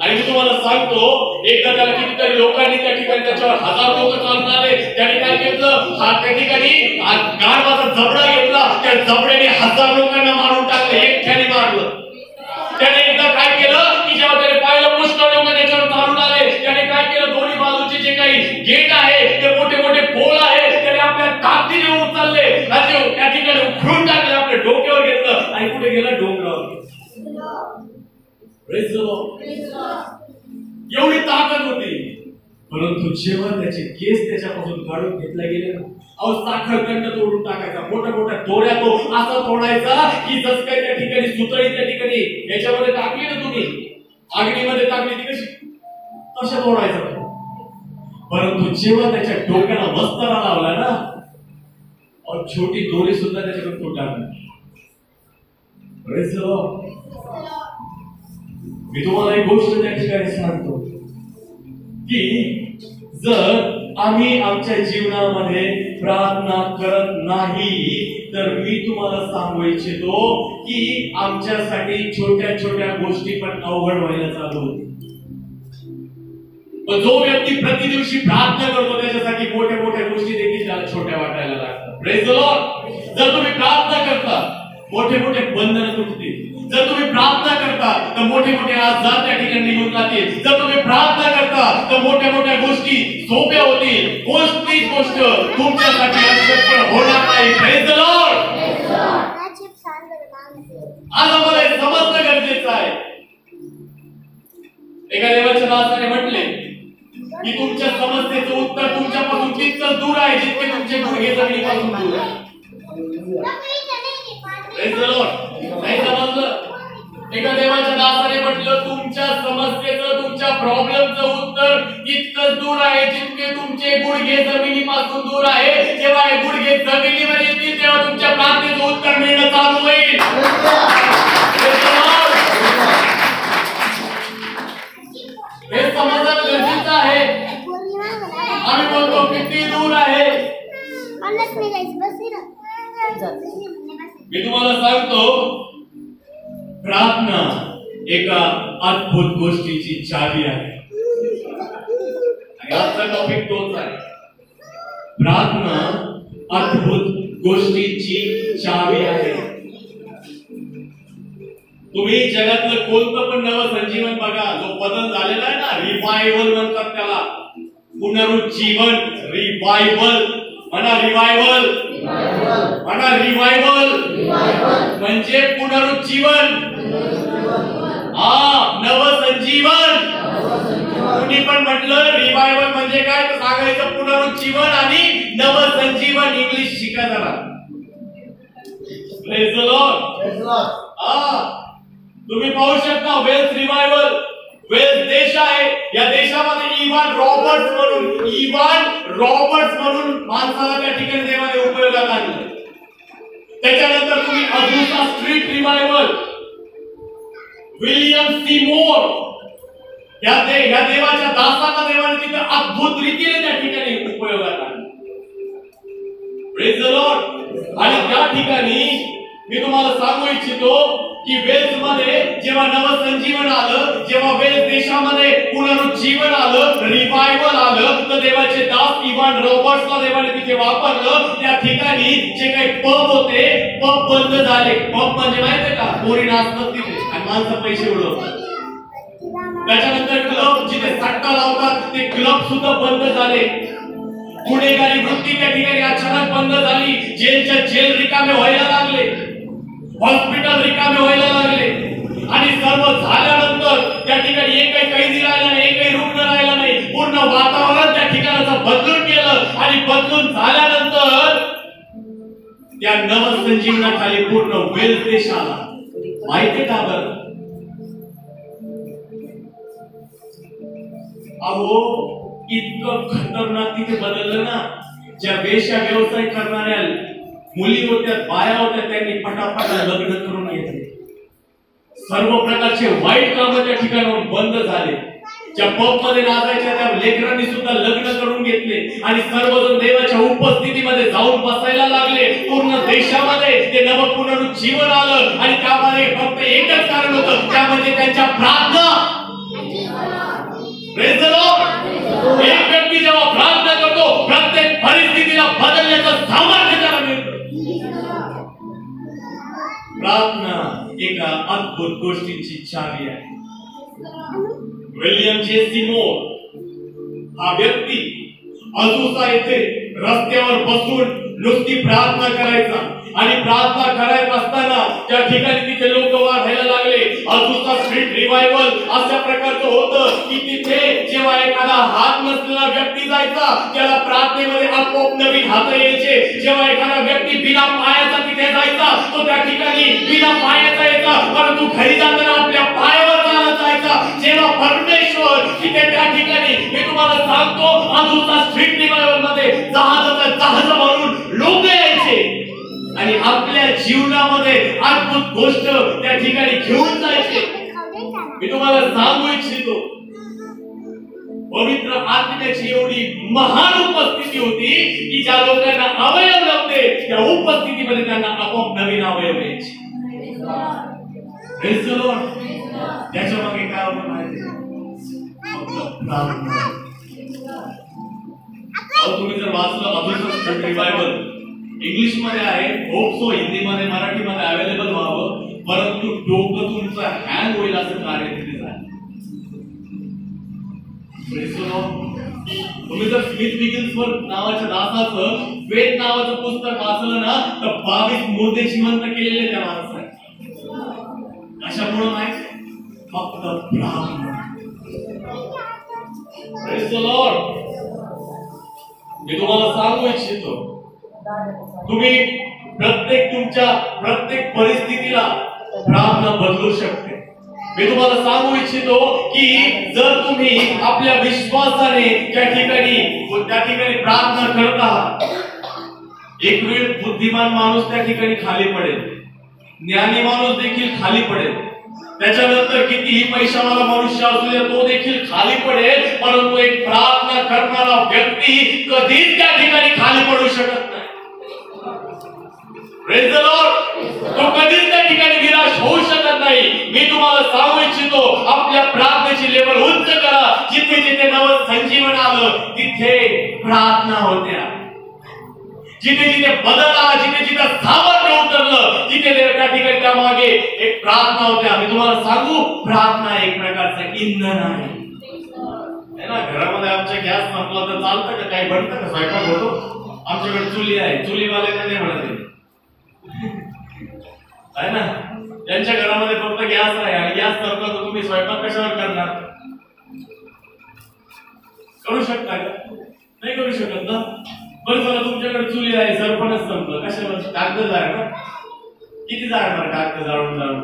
A: आणि मी तुम्हाला सांगतो, एकदा त्याला कितीतरी लोकांनी त्या ठिकाणी त्याच्यावर 1000 लोक चालून आले. त्याने काय घेतलं? त्या ठिकाणी गाढवाचा जबडा घेतला, त्या जबड्याने 1000 लोकांना मारून टाकलं, एकट्याने मारलं. त्याने एकदा काय केलं की जेव्हा त्याने पाहिलं पुष्कळ लोक त्याच्यावर चालून आले, त्याने काय केलं? दोन्ही बाजूचे जे काही गेट आहे, ते मोठे मोठे पोल आहे, त्याने आपल्या ताकदीने उचलले आणि त्या ठिकाणी उखळून टाकले, आपल्या डोक्यावर घेतलं आणि कुठे गेलं? डोंगरावर. Praise the Lord. एवढी ताकद होती. परंतु जेव्हा त्याचे केस त्याच्यापासून काढून घेतले गेले ना, अहो साखळदंड तोडून टाकायचा, मोठ्या मोठ्या दोऱ्या तो असा तोडायचा की जस काही त्या ठिकाणी सुतळी त्या ठिकाणी याच्यामध्ये टाकली ना तुम्ही, अग्नीमध्ये टाकली ती कशी तशा तोडायचा. परंतु जेव्हा त्याच्या डोक्याला वस्तारा लावला ना, और छोटी दोरी सुद्धा त्याच्याकडे तुटणार नाही. मी तुम्हाला एक गोष्ट त्या ठिकाणी सांगतो की जर आम्ही आमच्या जीवनामध्ये प्रार्थना करत नाही तर मी तुम्हाला सांगू इच्छितो की आमच्यासाठी छोट्या छोट्या गोष्टी पण अवघड व्हायला चालू होती. पण जो व्यक्ती प्रतिदिवशी प्रार्थना करतो त्याच्यासाठी मोठ्या मोठ्या गोष्टी देखील त्याला छोट्या वाटायला लागतात. Praise the Lord. जर तुम्ही प्रार्थना करता मोठे मोठे बंधन तुटतील. जर तुम्ही प्रार्थना करता तर मोठे मोठे आजार त्या ठिकाणी निघून जातील. जर तुम्ही प्रार्थना करता तर मोठ्या मोठ्या गोष्टी सोप्या होतील. कोणतीच गोष्ट तुमच्यासाठी अशक्य होणार नाही. Praise the Lord. आज आम्हाला हे समजणं गरजेचं आहे. एका देवाच्या दासाने म्हटले की तुमच्या समस्येचं उत्तर तुमच्यापासून तितकंच दूर आहे जितके तुमचे गुडघे जमिनीपासून दूर आहे. Praise the Lord. नाही समजलं? एका देवाच्या दासाने म्हटलं तुमच्या समस्येचं तुमच्या प्रॉब्लेमचं उत्तर तितकंच दूर आहे जितके तुमचे गुडघे जमिनीपासून दूर आहे. जेव्हा हे गुडघे जमिनीवर येतील तेव्हा तुमच्या प्रार्थनेचं उत्तर मिळणं चालू होईल. हे समजणं गरजेचं आहे. आम्ही बोलतो किती दूर आहे. मी तुम्हाला सांगतो प्रार्थना एका अद्भुत गोष्टीची चावी आहे. आणि आजचा टॉपिक तोच आहे. प्रार्थना अद्भुत गोष्टीची चावी आहे. तुम्ही जगातलं कोणतं पण नवं संजीवन बघा, जो बदल झालेला आहे ना, रिवायवल म्हणतात त्याला. पुनरुज्जीवन. रिवायवल म्हणा. रिवायवल म्हणा. रिवायवल म्हणजे पुनरुज्जीवन. नवं संजीवन. कुणी पण म्हटलं रिवायवल म्हणजे काय तर सांगायचं पुनरुज्जीवन आणि नवं संजीवन. इंग्लिश शिका जरा. Praise the Lord. तुम्ही पाहू शकता वेल्स रिवायवल. वेल्स देश आहे. या देशामध्ये इव्हान रॉबर्ट्स म्हणून माणसाला त्या ठिकाणी देवाने उपयोगात आणलं. त्याच्यानंतर तुम्ही अझुसा स्ट्रीट रिवायवल. विलियम सी मोर या देवाच्या दासाला देवाने तिथे अद्भुत रीतीने त्या ठिकाणी उपयोगात आणलं. Praise the Lord. आणि त्या ठिकाणी मी तुम्हाला सांगू इच्छितो की वेल्स मध्ये जेव्हा नवसंजीवन आलं, जेव्हा वेल्स देशामध्ये पुनरुज्जीवन आलं, रिवायवल आलं, तर देवाचे दास इव्हान रॉबर्ट्सला देवाने तिथे वापरलं. त्या ठिकाणी जे काही पब होते, पब बंद झाले. पब म्हणजे माहितीये का, पोरी नाचतात तिथे आणि माणसं पैसे उडवतात. त्याच्यानंतर क्लब जिथे सट्टा लावतात ते क्लब सुद्धा बंद झाले. गुन्हेगारी वृत्ती त्या ठिकाणी अचानक बंद झाली. जेलच्या जेल रिकामे व्हायला लागले. हॉस्पिटल रिकामे व्हायला लागले. आणि सर्व झाल्यानंतर त्या ठिकाणी एकही कैदी राहिला नाही, एकही रुग्ण राहिला नाही. पूर्ण वातावरण त्या ठिकाणाचं बदलून गेलं. आणि बदलून झाल्यानंतर त्या नवसंजीवनाखाली पूर्ण वेल्स देश आला. माहितीये का बरं? अहो इतकं खतरनाक तिथे बदललं ना. ज्या वेश्या व्यवसाय करणाऱ्या मुली होत्या, बाया होत्या, त्यांनी पटापट लग्न करून घेतले. सर्व प्रकारचे वाईट काम त्या ठिकाणाहून बंद झाले. ज्या पब मध्ये नाचायच्या त्या लेकरांनी सुद्धा लग्न करून घेतले. आणि सर्वजण देवाच्या उपस्थितीमध्ये जाऊन बसायला लागले. पूर्ण देशामध्ये ते नव पुनरुज्जीवन आलं. आणि त्यामध्ये फक्त एकच कारण होतं, त्यामध्ये त्यांच्या प्रार्थना. Praise the Lord. एक व्यक्ती जेव्हा प्रार्थना करतो प्रत्येक परिस्थितीला बदलण्याचं सामर्थ्य त्याला मिळतं. प्रार्थना एका अद्भुत गोष्टीची चावी आहे. विलियम जे सी मोर हा व्यक्ती अझुसा येथे रस्त्यावर बसून नुसती प्रार्थना करायचा. आणि प्रार्थना करायला असताना त्या ठिकाणी तिथे लोक वाढायला लागले. अजूनचा स्ट्रीट रिवायवल अशा प्रकारचं होतं की तिथे जेव्हा एखादा हात नसलेला व्यक्ती जायचा त्याला प्रार्थनेमध्ये आपोआप नवीन हात यायचे. जेव्हा एखादा व्यक्ती बिना पायाचा तिथे जायचा तो त्या ठिकाणी बिना पायाचा यायचा, परंतु घरी जाताना आपल्या पायावर चालत जायचा. जेव्हा परमेश्वर तिथे त्या ठिकाणी मी तुम्हाला सांगतो अजूनचा स्ट्रीट रिवायवल मध्ये जहाज भरून लोक यायचे आणि आपल्या जीवनामध्ये अद्भुत गोष्ट त्या ठिकाणी घेऊन जायचे. मी तुम्हाला सांगू इच्छितो पवित्र आत्म्याची एवढी महान उपस्थिती होती की ज्या लोकांना अवयव नव्हते त्या उपस्थितीमध्ये त्यांना आपोआप नवीन अवयव यायचे. Praise the Lord. त्याच्या मागे काय होतं माहिती आहे? तुम्ही जर वाचलं अजून रिवायवल इंग्लिश मध्ये आहे, होप सो हिंदी मध्ये मराठी मध्ये अवेलेबल व्हावं, परंतु डोकं तुमचं हँग होईल असं कार्य तिथे झालं. तुम्ही जर स्मिथ विगिल्सवर्थ नावाच्या दासाचं वेद नावाचं पुस्तक वाचलं ना तर 22 मुर्दे जिवंत केलेले त्या माणसाने. कशामुळे नाही? फक्त प्रार्थना. Praise the Lord. मी तुम्हाला सांगू इच्छितो तुम्ही तुमच्या प्रत्येक परिस्थितीला प्रार्थना बदलू शकते. मी तुम्हाला सांगू इच्छितो की जर तुम्ही आपल्या विश्वासाने त्या ठिकाणी प्रार्थना करत आहात, एक वेळ बुद्धिमान माणूस त्या ठिकाणी खाली पडेल, ज्ञानी माणूस देखील खाली पडेल, त्याच्यानंतर कितीही पैशावाला मनुष्य असू दे तो देखील खाली पडेल, परंतु एक प्रार्थना करणारा व्यक्ती कधीच त्या ठिकाणी खाली पडू शकत नाही. Praise the Lord. तो कधीच त्या ठिकाणी निराश होऊ शकत नाही. मी तुम्हाला सांगू इच्छितो आपल्या प्रार्थनेची लेवल उंच करा. जिथे जिथे नवं संजीवन आलं तिथे प्रार्थना होत्या. जिथे जिथे बदल आला, जिथे जिथे सामर्थ्य उतरलं तिथे त्या ठिकाणी त्या मागे एक प्रार्थना होत्या. मी तुम्हाला सांगू प्रार्थना एक प्रकारचं इंधन आहे ना. घरामध्ये आमच्या गॅस संपला तर चालतं का? काही बनतं का? स्वयंपाक होतो. आमच्याकडे चुली आहे, चुलीवाल्यांना नाही म्हणत आहे ना. ज्यांच्या घरामध्ये फक्त गॅस आहे आणि गॅस संपला तर तुम्ही स्वयंपाक कशावर करणार? करू शकता का? नाही करू शकत ना. बरं मला तुमच्याकडे चुली आहे, सरपणच संपलं, कशावर? कागद जाळणार. किती जाळणार कागद? जाळून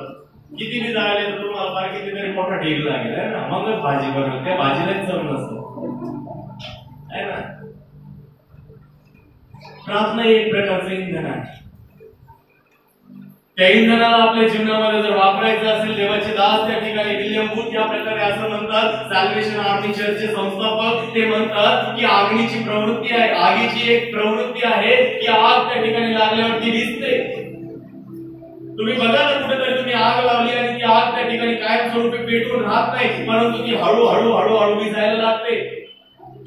A: किती बी जाळले तर तुम्हाला फार कितीतरी मोठा ढीग लागेल आहे ना. मगच भाजी बनवली, त्या भाजीलाच चव नसतं आहे ना. प्रार्थना एक प्रकारचं इंधन आहे. त्या इंधनाला आपल्या जीवनामध्ये जर वापरायचं असेल, देवाचे दास त्या ठिकाणी विल्यम बूथ या प्रकारे असं म्हणतात, सॅल्वेशन आर्मी चर्चचे संस्थापक ते म्हणतात की आगीची प्रवृत्ती आहे, आगीची एक प्रवृत्ती आहे की आग त्या ठिकाणी लागल्यावरती दिसते. तुम्ही बघा ना कुठेतरी तुम्ही आग लावली आणि ती आग त्या ठिकाणी कायमस्वरूपी पेटून राहत नाही, परंतु ती हळूहळू विझायला लागते.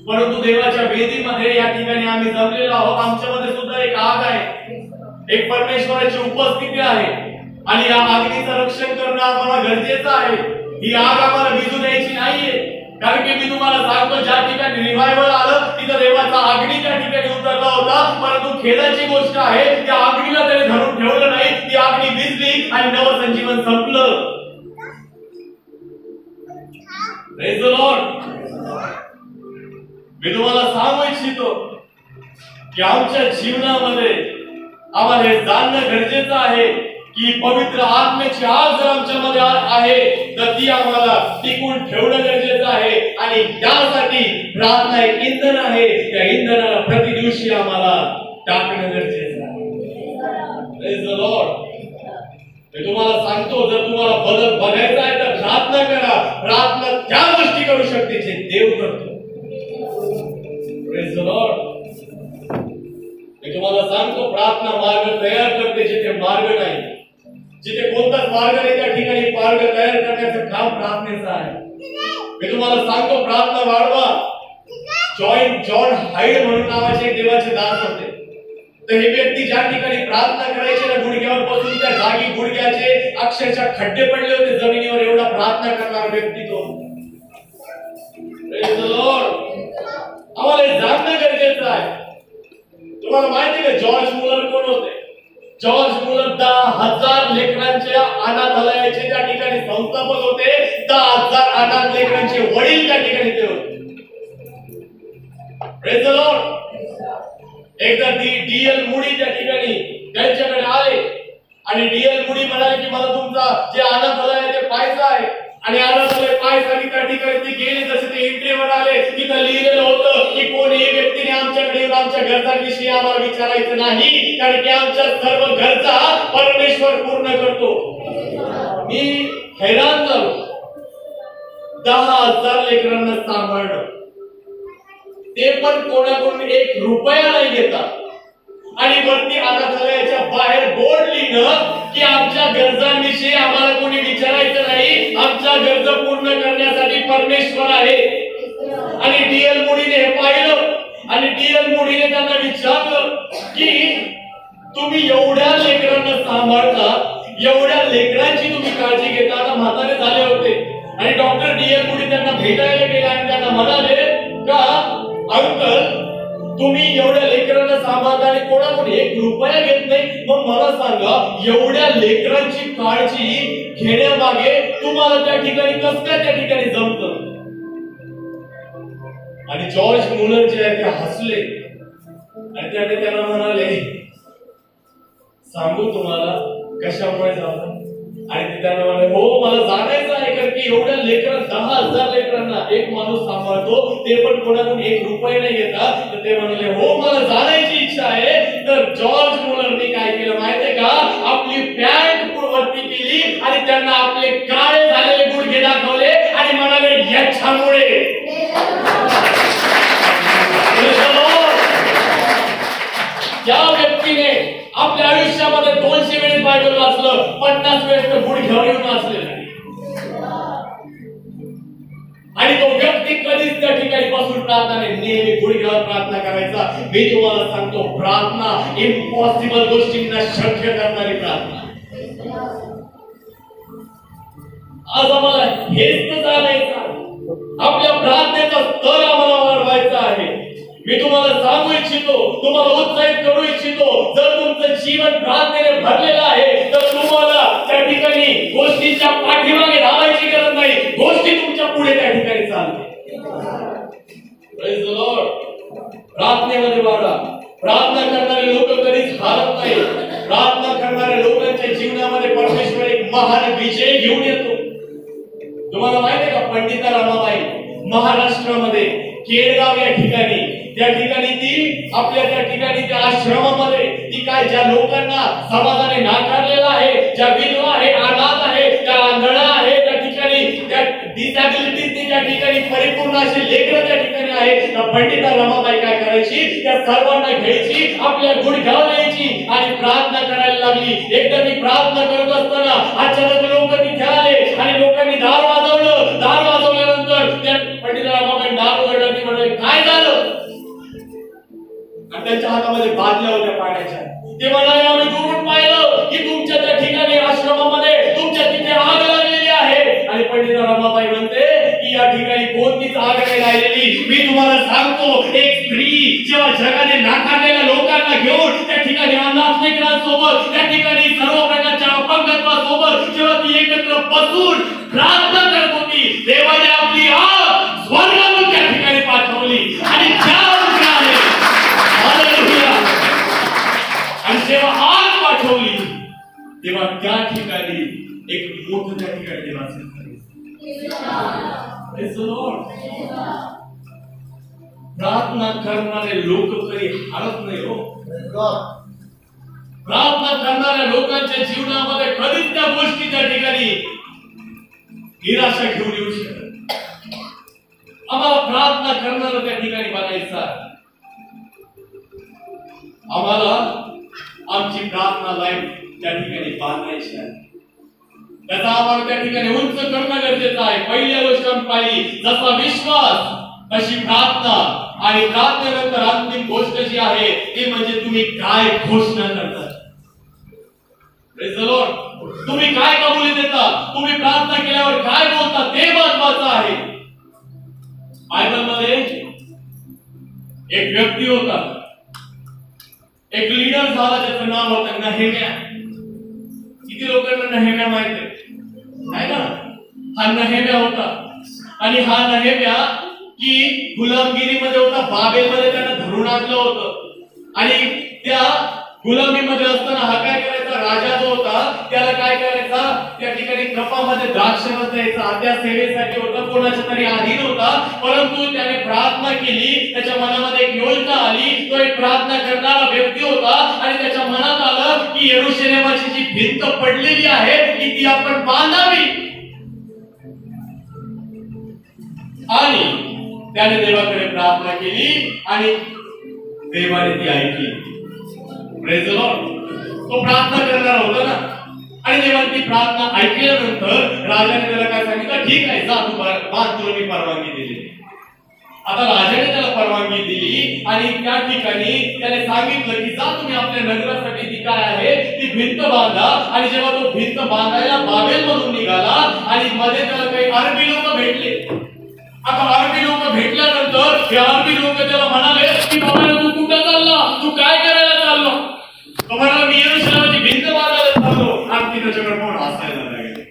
A: परंतु देवाच्या वेदीमध्ये या ठिकाणी आम्ही जमलेलो आहोत, आमच्यामध्ये सुद्धा एक आग आहे, एक परमेश्वराची उपस्थिती आहे आणि या आगीचं रक्षण करणं आम्हाला गरजेचं आहे. ही आग आम्हाला विझू द्यायची नाहीये. कारण की मी तुम्हाला सांगतो ज्या ठिकाणी रिवायवल आलं तिथं देवाचा अग्नी त्या ठिकाणी उतरला होता, परंतु खेदाची गोष्ट आहे त्या अग्नीला त्याने धरून ठेवलं नाही. ती अग्नी विझली आणि नवसंजीवन संपलं. Praise the Lord. मी तुम्हाला सांगू इच्छितो की आमच्या जीवनामध्ये आम्हाला हे जाणणं गरजेचं आहे की पवित्र आत्म्याची आग जर आमच्यामध्ये आहे तर ती आम्हाला टिकून ठेवणं गरजेचं आहे आणि त्यासाठी प्रार्थना एक इंधन आहे. त्या इंधनाला प्रति दिवशी आम्हाला टाकणं गरजेचं आहे. Praise the Lord. मी तुम्हाला सांगतो जर तुम्हाला बदल बघायचा आहे तर प्रार्थना करा. प्रार्थना त्या गोष्टी करू शकते जे देव करतो. Praise the Lord. मी तुम्हाला सांगतो प्रार्थना मार्ग तयार करते जिथे मार्ग नाही, जिथे कोणताच मार्ग नाही त्या ठिकाणी मार्ग तयार करण्याचं काम प्रार्थनेचं आहे. मी तुम्हाला सांगतो प्रार्थना वाढवा. जॉन हाईड म्हणून नावाचे एक देवाचे दास होते. तर हे व्यक्ती ज्या ठिकाणी प्रार्थना करायचे ना गुडघ्यावर बसून त्या जागी गुडघ्याचे अक्षरशः खड्डे पडले होते जमिनीवर, एवढा प्रार्थना करणारा व्यक्ती तो. Praise the Lord. आम्हाला हे जाणणं गरजेचं आहे. तुम्हाला माहिती आहे का जॉर्ज मुलर कोण होते? जॉर्ज मुलर 10,000 लेकरांच्या अनाथालयाचे त्या ठिकाणी संस्थापक होते. 10,000 अनाथ लेकरांचे वडील त्या ठिकाणी ते होते. Praise the Lord. एकदा डीएल मुडी त्या ठिकाणी त्यांच्याकडे आले आणि डीएल मुडी म्हणाले की मला तुमचा जे अनाथालय आहे ते पाहायचं आहे. आणि अनाथालय पाहायसाठी त्या ठिकाणी ते गेले. जसे ते एंट्रीवर आले तिथं लिहिलेलं होतं की कोणीही व्यक्तीने आमच्याकडे येऊन आमच्या गरजांविषयी आम्हाला विचारायचं नाही, कारण की आमच्या सर्व गरजा परमेश्वर पूर्ण करतो. मी हैराण झालो. 10,000 लेकरांना सांभाळणं, ते पण कोणाकडून 1 रुपया नाही घेतात. आणि वरती अनाथालयाच्या बाहेर बोर्ड लिहिणं की आमच्या गरजांविषयी आम्हाला कोणी विचारायचं नाही, आमच्या गरजा पूर्ण करण्यासाठी परमेश्वर आहे. आणि डीएल मुडीने हे पाहिलं आणि डीएल मुडीने त्यांना विचारलं की तुम्ही एवढ्या लेकरांना सांभाळता, एवढ्या लेकरांची तुम्ही काळजी घेता. आता म्हातारे झाले होते आणि डॉक्टर डीएल मुडी त्यांना भेटायला गेले आणि त्यांना म्हणाले का अंकल तुम्ही एवढ्या लेकरांना सांभाळता आणि कोणाकडून 1 रुपया घेत नाही, मग मला सांगा एवढ्या लेकरांची काळजी घेण्यामागे तुम्हाला त्या ठिकाणी कसं काय त्या ठिकाणी जमतं. आणि जॉर्ज मुलर जे आहे ते हसले आणि त्यांना म्हणाले सांगू तुम्हाला कशामुळे झालं. आणि ते त्यांना म्हणाले हो मला जाणायचं आहे, कारण की एवढ्या लेकरांना 10,000 लेकरांना एक माणूस सांभाळतो, ते पण कोणाकडून 1 रुपया नाही घेतात. तर ते म्हणाले हो मला जाणायची इच्छा आहे. तर जॉर्ज मुलरने काय केलं माहितीये का, आपली पॅन्ट वरती केली आणि त्यांना आपले काळे झालेले गुडघे दाखवले आणि म्हणाले याच्यामुळे ज्या व्यक्तीने आपल्या आयुष्यामध्ये 200 वेळेस बायबल वाचलं, 50 वेळेस तर गुडघ्यावर येऊन वाचलेलं आहे. आणि तो व्यक्ती कधीच त्या ठिकाणी बसून प्रार्थना नाही, नेहमी गुडघ्यावर प्रार्थना करायचा. मी तुम्हाला सांगतो प्रार्थना इम्पॉसिबल गोष्टींना शक्य करणारी प्रार्थना. आज आम्हाला हेच तर जाणायचं आहे, आपल्या प्रार्थनेचा स्तर आम्हाला वाढवायचा आहे. मी तुम्हाला सांगू इच्छितो, तुम्हाला उत्साहित करू इच्छितो, जर तुमचं जीवन प्रार्थनेने भरलेलं आहे तर तुम्हाला त्या ठिकाणी गोष्टींच्या पाठीमागे धावायची गरज नाही, गोष्टी तुमच्या पुढे त्या ठिकाणी चालते. Praise the Lord. प्रार्थनेमध्ये वाढा. प्रार्थना करणारे लोक कधीच हारत नाही. प्रार्थना करणाऱ्या लोकांच्या जीवनामध्ये परमेश्वर एक महान विजय घेऊन येतो. तुम्हाला माहिती आहे का, पंडिता रमाबाई महाराष्ट्रामध्ये केळगाव या ठिकाणी त्या ठिकाणी ती आपल्या त्या ठिकाणी त्या आश्रमामध्ये ती काय ज्या लोकांना समाजाने नाकारलेला आहे, ज्या विधवा आहे, अनाथ आहे, त्या आंधळा आहे, त्या ठिकाणी त्या डिसॅबिलिटीज त्या ठिकाणी परिपूर्ण असे लेकरं त्या ठिकाणी आहे. पंडिता रमाबाई काय करायची, त्या सर्वांना घ्यायची, आपल्या गुडघ्यावर यायची आणि प्रार्थना करायला लागली. एकदा मी प्रार्थना करत असताना अचानक लोक तिथे आले आणि लोकांनी दार वाजवलं. दार वाजवल्यानंतर त्या पंडिता रमाबाई दार उघडला. ती म्हणाली काय झालं, आणि त्यांच्या हातामध्ये बादल्या होत्या पाण्याच्या. ते म्हणाले आम्ही दुरून पाहिलं की तुमच्या त्या ठिकाणी आश्रमामध्ये तुमच्या तिथे आग लागलेली आहे. आणि पंडिता रमाबाई म्हणते की या ठिकाणी कोणतीच आग नाही लागलेली. मी तुम्हाला सांगतो, एक स्त्री जेव्हा जगाने नाकारलेल्या लोकांना घेऊन त्या ठिकाणी अनाथ लेकरांसोबत त्या ठिकाणी सर्व प्रकारच्या अपंगत्वासोबत जेव्हा ती एकत्र बसून प्रार्थना करत होती, देवाने आपली आग स्वर्गातून त्या ठिकाणी पाठवली आणि त्या आणि जेव्हा आग पाठवली तेव्हा त्या ठिकाणी एक मोठं त्या ठिकाणी देवाचं प्रार्थना करणारे लोक कधी हारत नाही हो. प्रार्थना करणाऱ्या लोकांच्या जीवनामध्ये कधीच त्या गोष्टी त्या ठिकाणी निराशा घेऊन येऊ शकत. आम्हाला प्रार्थना करणारा त्या ठिकाणी बनायचा. आम्हाला आमची प्रार्थना लाईफ त्या ठिकाणी बांधायची आहे. त्याचा आम्हाला त्या ठिकाणी उंच करणं गरजेचं आहे. पहिली गोष्ट पाहिली जसा विश्वास तशी प्रार्थना, आणि प्रार्थनेनंतर अंतिम गोष्ट जी आहे ती म्हणजे तुम्ही काय घोषणा करता. Praise the Lord. तुम्ही काय कबुली देता, तुम्ही प्रार्थना केल्यावर काय बोलता ते महत्त्वाचं आहे. बायबलमध्ये एक व्यक्ती होता. एक लीडर झाला, त्याचं नाव होतं नहेम्या. किती लोकांना नहेम्या माहित आहे ना? हा नहेम्या होता. आणि हा नहेम्या की गुलामगिरीमध्ये होता, बाबेलमध्ये त्यांना धरून आणलं होतं. आणि त्या गुलामीमध्ये असताना हा काय करायचा, राजा जो होता त्याला काय करायचा, त्या ठिकाणी कपामध्ये द्राक्ष द्यायचा. त्या सेवेसाठी होता, कोणाच्या तरी अधीन होता. परंतु त्याने प्रार्थना केली, त्याच्या मनामध्ये एक योजना आली. तो एक प्रार्थना करणारा व्यक्ती होता आणि त्याच्या मनात आलं की यरूशलेमाची जी भिंत पडलेली आहे की ती आपण बांधावी. आणि त्याने देवाकडे प्रार्थना केली आणि देवाने ती ऐकली. Praise the Lord. तो प्रार्थना करणारा होता ना, आणि देवाने ती प्रार्थना ऐकल्यानंतर राजाने त्याला काय सांगितलं, ठीक आहे जा तू बांध, तुला मी परवानगी दिली. आता राजाने त्याला परवानगी दिली आणि त्या ठिकाणी त्याने सांगितलं की जा तुम्ही आपल्या नगरासाठी ती काय आहे ती भिंत बांधा. आणि जेव्हा तो भिंत बांधायला बाबेल मधून निघाला आणि मध्ये त्याला काही अरबी लोक भेटले. आता अरबी लोक भेटल्यानंतर हे अरबी लोक त्याला म्हणाले की बाबा तू कुठं चालला, तू काय करायला चाललो? तो म्हणाला मी यरूशलेमाची भिंत बांधायला चाललो. आणि त्याच्याकडे कोण हसायला लागले,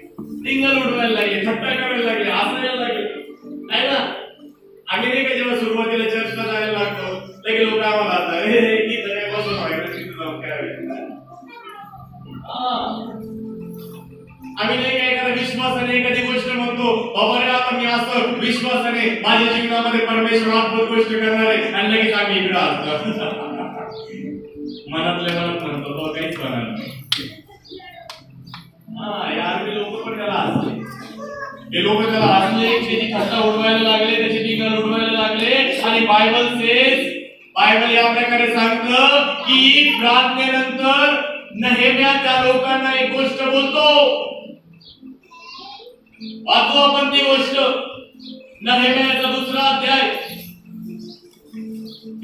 A: टिंगल उडवायला लागले, थट्टा करायला लागले, हसायला लागले. नाही ना, आम्ही नाही का जेव्हा सुरुवातीला चर्चला जायला लागतो लगे लोक आम्हाला आता हे की काय बसून व्हायला तिथं जाऊन काय आम्ही नाही काय एखादा विश्वासाने एखादी गोष्ट म्हणतो, बाबा रे आता मी असं विश्वासाने माझ्या जीवनामध्ये परमेश्वर अद्भुत गोष्ट करणार आहे, आणि लगेच आम्ही इकडं असतो मनातल्या मनात म्हणतो, तो काहीच करणार नाही. यार ते लोक पण त्याला हसले, हे लोक त्याला हसले, त्याची थट्टा उडवायला लागले, त्याची टिंगल उडवायला लागले. आणि बायबल या प्रकारे सांगतं की प्रार्थनेनंतर नहेम्या त्या लोकांना एक गोष्ट बोलतो. वाचू आपण ती गोष्ट, नहेम्याचा 2रा अध्याय.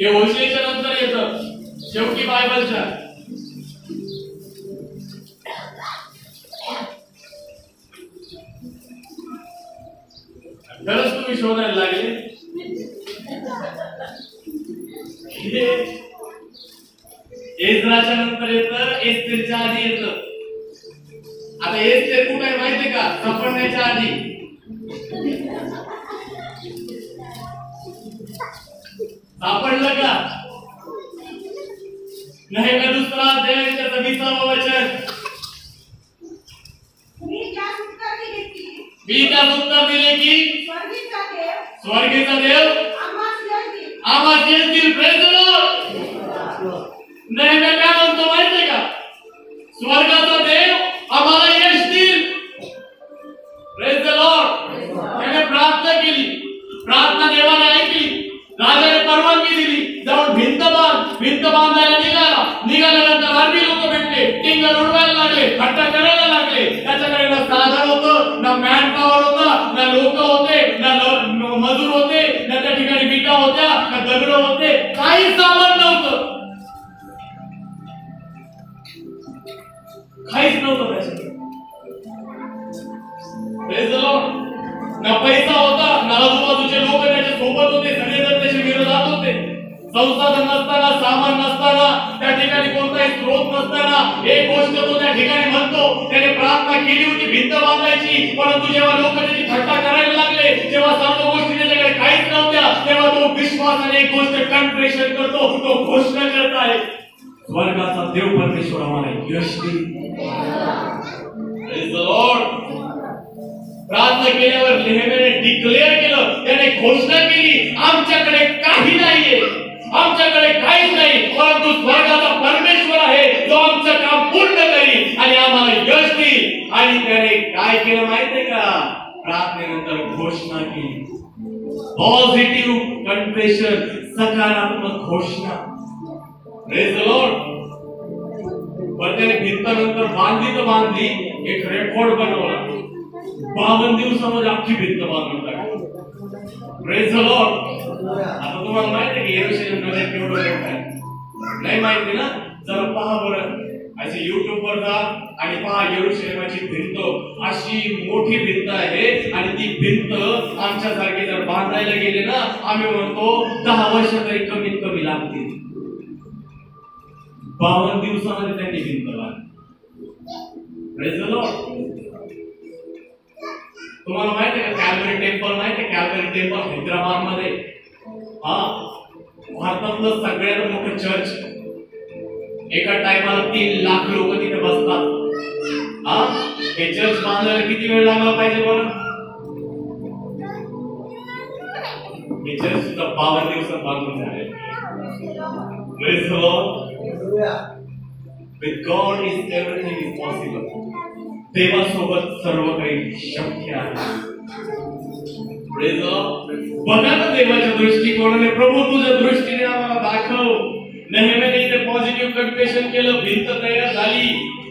A: हे होशेच्या नंतर येतं, शेवटी बायबलच्या. खरंच तुम्ही शोधायला लागले. एज्राच्या नंतर येतं, एस्तेरच्या आधी येतं. आता एस्तेर कुठे आहे माहितीये का? सापडण्याच्या आधी. सापडलं का? नहेम्या 2रा अध्याय त्याचं 20वे वचन. मी त्यास उत्तर दिले की स्वर्गीचा देव आम्हास येतील. Praise the Lord. नहेम्या काय म्हणतो माहितीये का? स्वर्गाचा देव आम्हाला यश देईल. Praise the Lord. त्याने प्रार्थना केली, प्रार्थना देवाने ऐकली, राजाने परवानगी दिली, जाऊन भिंत बांधायला निघाल्यानंतर अरबी लोक भेटले, टिंगल उडवायला लागले, थट्टा करायला लागले. त्याच्याकडे ना साधन होतं, ना मॅन पॉवर होता, ना लोक होते, ना मजूर होते, ना त्या ठिकाणी विटा होत्या, ना दगड होते, काही सामान नव्हतं, काहीच नव्हतं त्याच्याकडे. Praise the Lord. ना पैसा होता, ना आजूबाजूचे लोक त्याच्या सोबत होते, सगळेजण त्याच्या विरोधात होते. संसाधन नसताना, सामान नसताना, त्या ठिकाणी कोणताही स्रोत नसताना एक गोष्ट तो त्या ठिकाणी म्हणतो. त्याने प्रार्थना केली होती भिंत बांधायची, परंतु जेव्हा लोक त्याची थट्टा करायला लागले, जेव्हा सर्व गोष्टी त्याच्याकडे काहीच नव्हत्या, तेव्हा तो विश्वासाने एक गोष्ट कन्फेशन करतो, तो घोषणा करत आहे, स्वर्गाचा देव परमेश्वर आम्हाला यश देईल. Praise the Lord. प्रार्थना केल्यावर नेहमीने डिक्लेअर केलं, त्याने घोषणा केली, आमच्याकडे काही नाहीये, आमच्याकडे काहीच नाही, परंतु स्वर्गाचा परमेश्वर आहे जो आमचं काम पूर्ण करील आणि आम्हाला यश देईल. आणि त्याने काय केलं माहितीये का? प्रार्थनेनंतर घोषणा केली, पॉझिटिव्ह कन्फेशन, सकारात्मक घोषणा. Praise the Lord. पण त्याने भिंतानंतर बांधली, एक रेकॉर्ड बनवला. 52 दिवसामध्ये अख्खी भिंत बांधून टाकली. Praise the Lord. आता तुम्हाला माहिती आहे की यरूशलेम नगर केवढं मोठं आहे? नाही माहिती ना? जरा पहा बरं, अशी YouTube वर जा आणि पहा यरूशलेमाची भिंत. अशी मोठी भिंत आहे आणि ती भिंत आमच्यासारखे जर बांधायला गेले ना, आम्ही म्हणतो 10 वर्ष तरी कमीत कमी लागतील. 52 दिवसामध्ये त्यांनी भिंत बांधली. Praise the Lord. तुम्हाला माहिती आहे का कॅल्वरी टेम्पल माहिती आहे? कॅल्वरी टेम्पल हैदराबाद मध्ये भारतातलं सगळ्यात मोठं चर्च. एका टायमाला 3 लाख लोक तिथे बसतात. हे चर्च बांधायला किती वेळ लागला पाहिजे बरं? हे चर्च सुद्धा 52 दिवसात बांधून झाले. Praise the Lord. With God is everything is possible. देवासोबत सर्व काही शक्य आहे. Praise the Lord. बघा ना देवाच्या दृष्टिकोनाने, प्रभू तुझ्या दृष्टीने आम्हाला दाखव. नेहमीने इथे पॉझिटिव्ह कन्फेशन केलं, भिंत तयार झाली.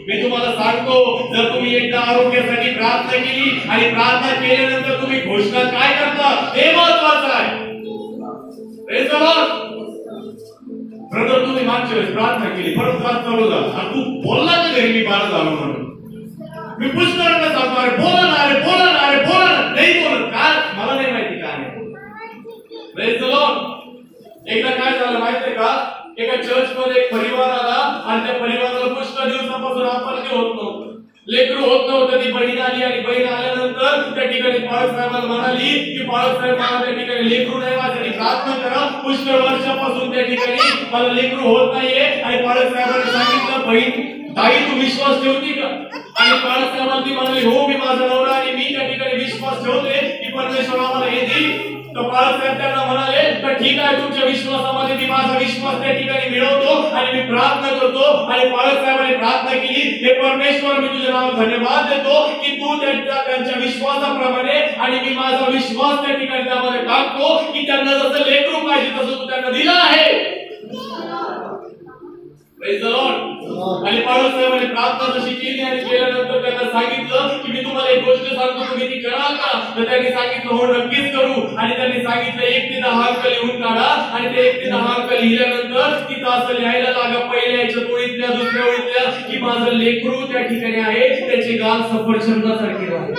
A: मी तुम्हाला सांगतो, जर तुम्ही एकदा आरोग्यासाठी प्रार्थना केली आणि प्रार्थना केल्यानंतर तुम्ही घोषणा काय करता हे महत्त्वाचं आहे. Praise the Lord. ब्रदर तुम्ही मागच्या वेळेस प्रार्थना केली, परत त्रास चालू झाला, तू बोलला ना घरी मी बाळा झालो म्हणून. मी पुष्कळांना सांगतो, अरे बोला ना, अरे बोला ना, अरे बोला ना. नाही बोलत का? मला नाही माहिती काय आहे. Praise the Lord. एकदा काय झालं माहितीये का? एका चर्च मध्ये एक परिवार आला आणि त्या परिवाराला पुष्कळ दिवसापासून अपत्य होत नव्हतं, लेकरू होत नव्हतं. ती बहीण आली आणि बहीण आल्यानंतर त्या ठिकाणी बाळासाहेबांना म्हणाली की बाळासाहेब मला त्या ठिकाणी लेकरू नाही, माझ्यासाठी प्रार्थना करा. पुष्कळ वर्षापासून त्या ठिकाणी मला लेकरू होत नाहीये. आणि बाळासाहेबांनी सांगितलं, बहीण ताई तू विश्वास ठेवती का? आणि बाळासाहेबांनी म्हणाले, हो मी माझा नवरा आणि मी त्या ठिकाणी विश्वास ठेवते की परमेश्वर आम्हाला हे देईल. तर बाळासाहेब त्यांना म्हणाले, तर ठीक आहे, तुमच्या विश्वासामध्ये मी माझा विश्वास त्या ठिकाणी मिळवतो आणि मी प्रार्थना करतो. आणि बाळासाहेबांनी प्रार्थना केली, हे परमेश्वर मी तुझे नाव धन्यवाद देतो की तू त्यांच्या विश्वासाप्रमाणे आणि मी माझा विश्वास त्या ठिकाणी त्यामध्ये टाकतो की त्यांना जसं लेकरू पाहिजे तसं तू त्यांना दिलं आहे. Praise the Lord. आणि बाळासाहेबांनी प्रार्थना तशी केली आणि केल्यानंतर त्यांना सांगितलं की मी तुम्हाला एक गोष्ट सांगतो, तुम्ही ती कराल का? तर त्यांनी सांगितलं, हो नक्कीच करू. आणि त्यांनी सांगितलं 1 ते 10 अंक लिहून काढा. आणि ते 1 ते 10 अंक लिहिल्यानंतर तिथं असं लिहायला लागा, पहिल्या याच्या ओळीतल्या, दुसऱ्या ओळीतल्या की माझं लेकरू त्या ठिकाणी आहे, त्याचे गाल सफरचंदासारखे आहे.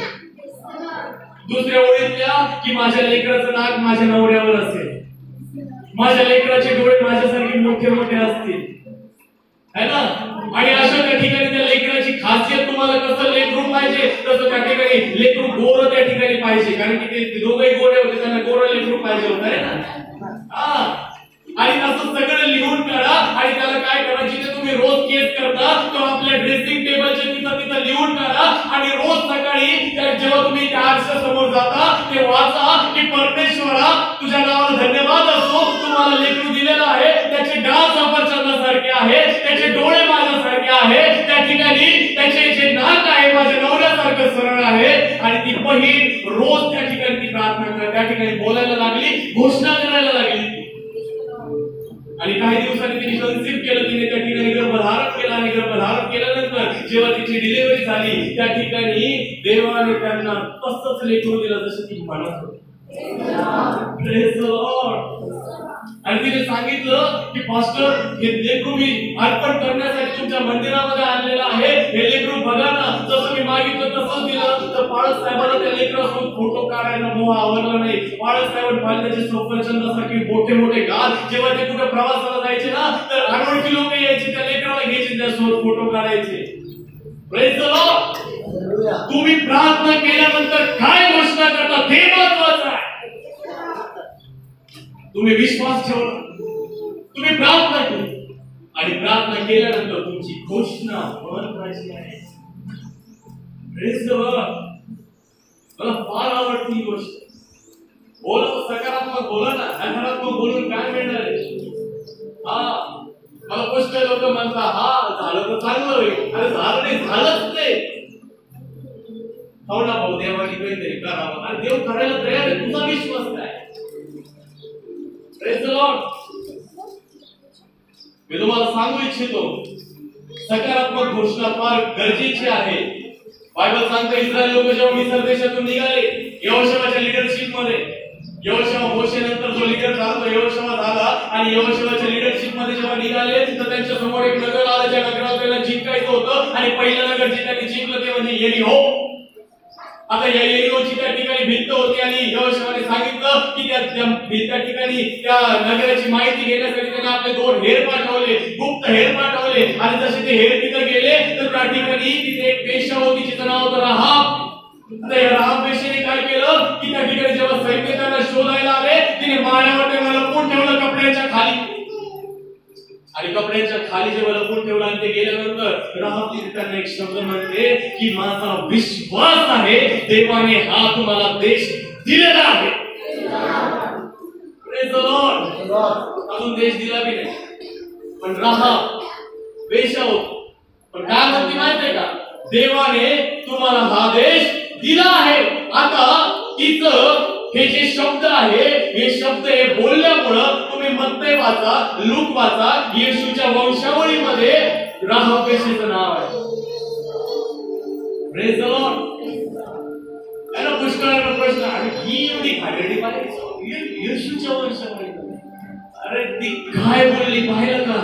A: दुसऱ्या ओळीतल्या की माझ्या लेकराचं नाक माझ्या नवऱ्यावर असेल, माझ्या लेकराचे डोळे माझ्यासारखे मोठे मोठे असतील, है ना? आणि अशा त्या ठिकाणी त्या लेकराची खासियत तुम्हाला कसं लेकरू पाहिजे तसं त्या ठिकाणी लेकरू गोरं त्या ठिकाणी पाहिजे, कारण की ते दोघंही गोरे होते, त्यांना गोरं लेकरू पाहिजे होतं आहे ना. आणि तसं सगळं लिहून काढा. आणि त्याला काय करा, जिथे तुम्ही रोज केस करता तो आपल्या ड्रेसिंग टेबलच्या तिथं लिहून काढा. आणि रोज सकाळी जेव्हा तुम्ही त्या आरशासमोर जाता ते वाचा की परमेश्वरा तुझ्या नावाला धन्यवाद असो, तुम्हाला लेकरू दिलेला आहे, त्याचे गाल सफरचंदासारखे आहे, त्याचे डोळे माझ्यासारखे आहे, त्या ठिकाणी त्याचे जे नाक आहे माझ्या नवऱ्यासारखं सरळ आहे. आणि ती बहीण रोज त्या ठिकाणी ती प्रार्थना त्या ठिकाणी बोलायला लागली, घोषणा करायला लागली. आणि काही दिवसांनी तिने कन्सीव्ह केलं, तिने त्या ठिकाणी गर्भधारण केलं. आणि गर्भधारण केल्यानंतर जेव्हा तिची डिलिव्हरी झाली त्या ठिकाणी देवाने त्यांना तसंच लेकरू दिलं जसं ती म्हणत होती. Praise the Lord. आणि तिने सांगितलं की पास्टर हे लेकरू मी अर्पण करण्यासाठी तुमच्या मंदिरामध्ये आणलेलं आहे, हे लेकरू बघा ना, जसं मी मागितलं तसंच दिलं. तर बाळासाहेबांना त्या लेकरासोबत फोटो काढायला मोह आवडला नाही. बाळासाहेबांनी पाहिले त्याचे सफरचंदासारखे मोठे मोठे गाल. जेव्हा ते कुठे प्रवासाला जायचे ना तर अनोळखी लोक यायचे, त्या लेकराला घ्यायचे, त्यासोबत फोटो काढायचे. Praise the Lord. तुम्ही प्रार्थना केल्यानंतर काय घोषणा करता ते महत्वाचं आहे. तुम्ही विश्वास ठेवला, तुम्ही प्रार्थना केली आणि प्रार्थना केल्यानंतर तुमची घोषणा महत्वाची आहे. Praise the Lord. मला फार आवडती ही गोष्ट. बोला सकारात्मक बोला ना, नकारात्मक बोलून काय मिळणार आहे? मला पुष्कळ लोक म्हणतात झालं तर चांगलं होईल, अरे झालं नाही, झालंच नाही. हो ना भाऊ, देवाने काहीतरी करावं आणि देव करायला तयार आहे. तुझा विश्वास काय? Praise the Lord. मी तुम्हाला सांगू इच्छितो, सकारात्मक घोषणा फार गरजेची आहे. बायबल सांगतं इस्रायल लोक जेव्हा मिस्र देशातून निघाले यहोशुआच्या लीडरशिप मध्ये, यहोशुआ मोशेनंतर जो लीडर झाला तो यहोशुआ झाला. आणि यहोशुआच्या लीडरशिप मध्ये जेव्हा निघाले तर त्यांच्या समोर एक नगर आलं, ज्या नगराला त्यांना जिंकायचं होतं. आणि पहिलं नगर जे त्यांनी जिंकलं ते म्हणजे यरीहो. आता या यरीहोची त्या ठिकाणी भिंत होती आणि यहोशुआने सांगितलं की त्या ठिकाणी त्या नगराची माहिती घेण्यासाठी त्यांनी आपले 2 हेर पाठवले, गुप्त हेर पाठवले. पाठवले आणि जसे ते हेर तिथे गेले तर त्या ठिकाणी तिथे एक वेश्या होती जिचं नाव होतं राहाब. आता या राहाब वेश्येने काय केलं की त्या ठिकाणी जेव्हा सैन्य त्यांना शोधायला आले तिने माळ्यावर त्यांना लपवून ठेवलं कपड्याच्या खाली आणि कपड्याच्या खाली जेव्हा लपवून ठेवलं आणि ते गेल्यानंतर राहाब तिथे त्यांना एक शब्द म्हणते की माझा विश्वास आहे देवाने हा तुम्हाला देश दिलेला आहे. Praise the Lord. अजून देश दिला बी नाही पण राहाब वेश्या होती पण काय म्हणते माहितीये का देवाने तुम्हाला हा देश दिला आहे. आता तिचं हे जे शब्द आहे हे शब्द हे बोलल्यामुळं तुम्ही मत्ते वाचा लूक वाचा येशूच्या वंशावळीमध्ये राहाब वेश्येचं नाव आहे. Praise the Lord. त्याला पुष्कळांना प्रश्न आणि ही एवढी घाणेरडी पाहिजे येशूच्या वंशावळीमध्ये अरे ती काय बोलली पाहिलं का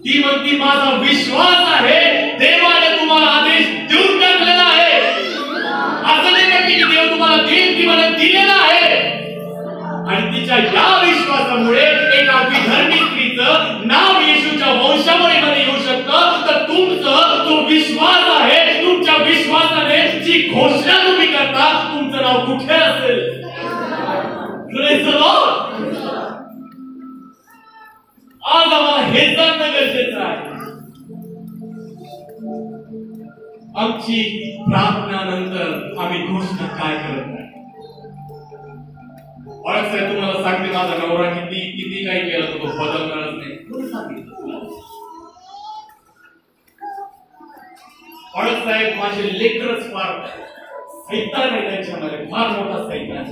A: ती म्हणती माझा विश्वास आहे देवाने तुम्हाला आदेश देऊन टाकलेला आहे. असं नाही म्हणते की देव तुम्हाला देईल ती मला दिलेला आहे आणि तिच्या या विश्वासामुळे एका विधर्मी स्त्रीचं नाव येशूच्या वंशावळीमध्ये येऊ शकतं. तर तुमचं जो विश्वास आहे तुमच्या विश्वासाने जी घोषणा तुम्ही करता तुमचं नाव कुठे असेल. Praise the Lord. आज आम्हाला हे जाणणं गरजेचं आहे आमची प्रार्थनानंतर आम्ही घोषणा काय करत नाही. बाळासाहेब तुम्हाला सांगते माझा नवरा किती काही केलं तर तो बदलणारच नाही. बाळासाहेब माझे लेकरच फार सैतान आहे त्यांच्यामध्ये फार मोठा सैतान.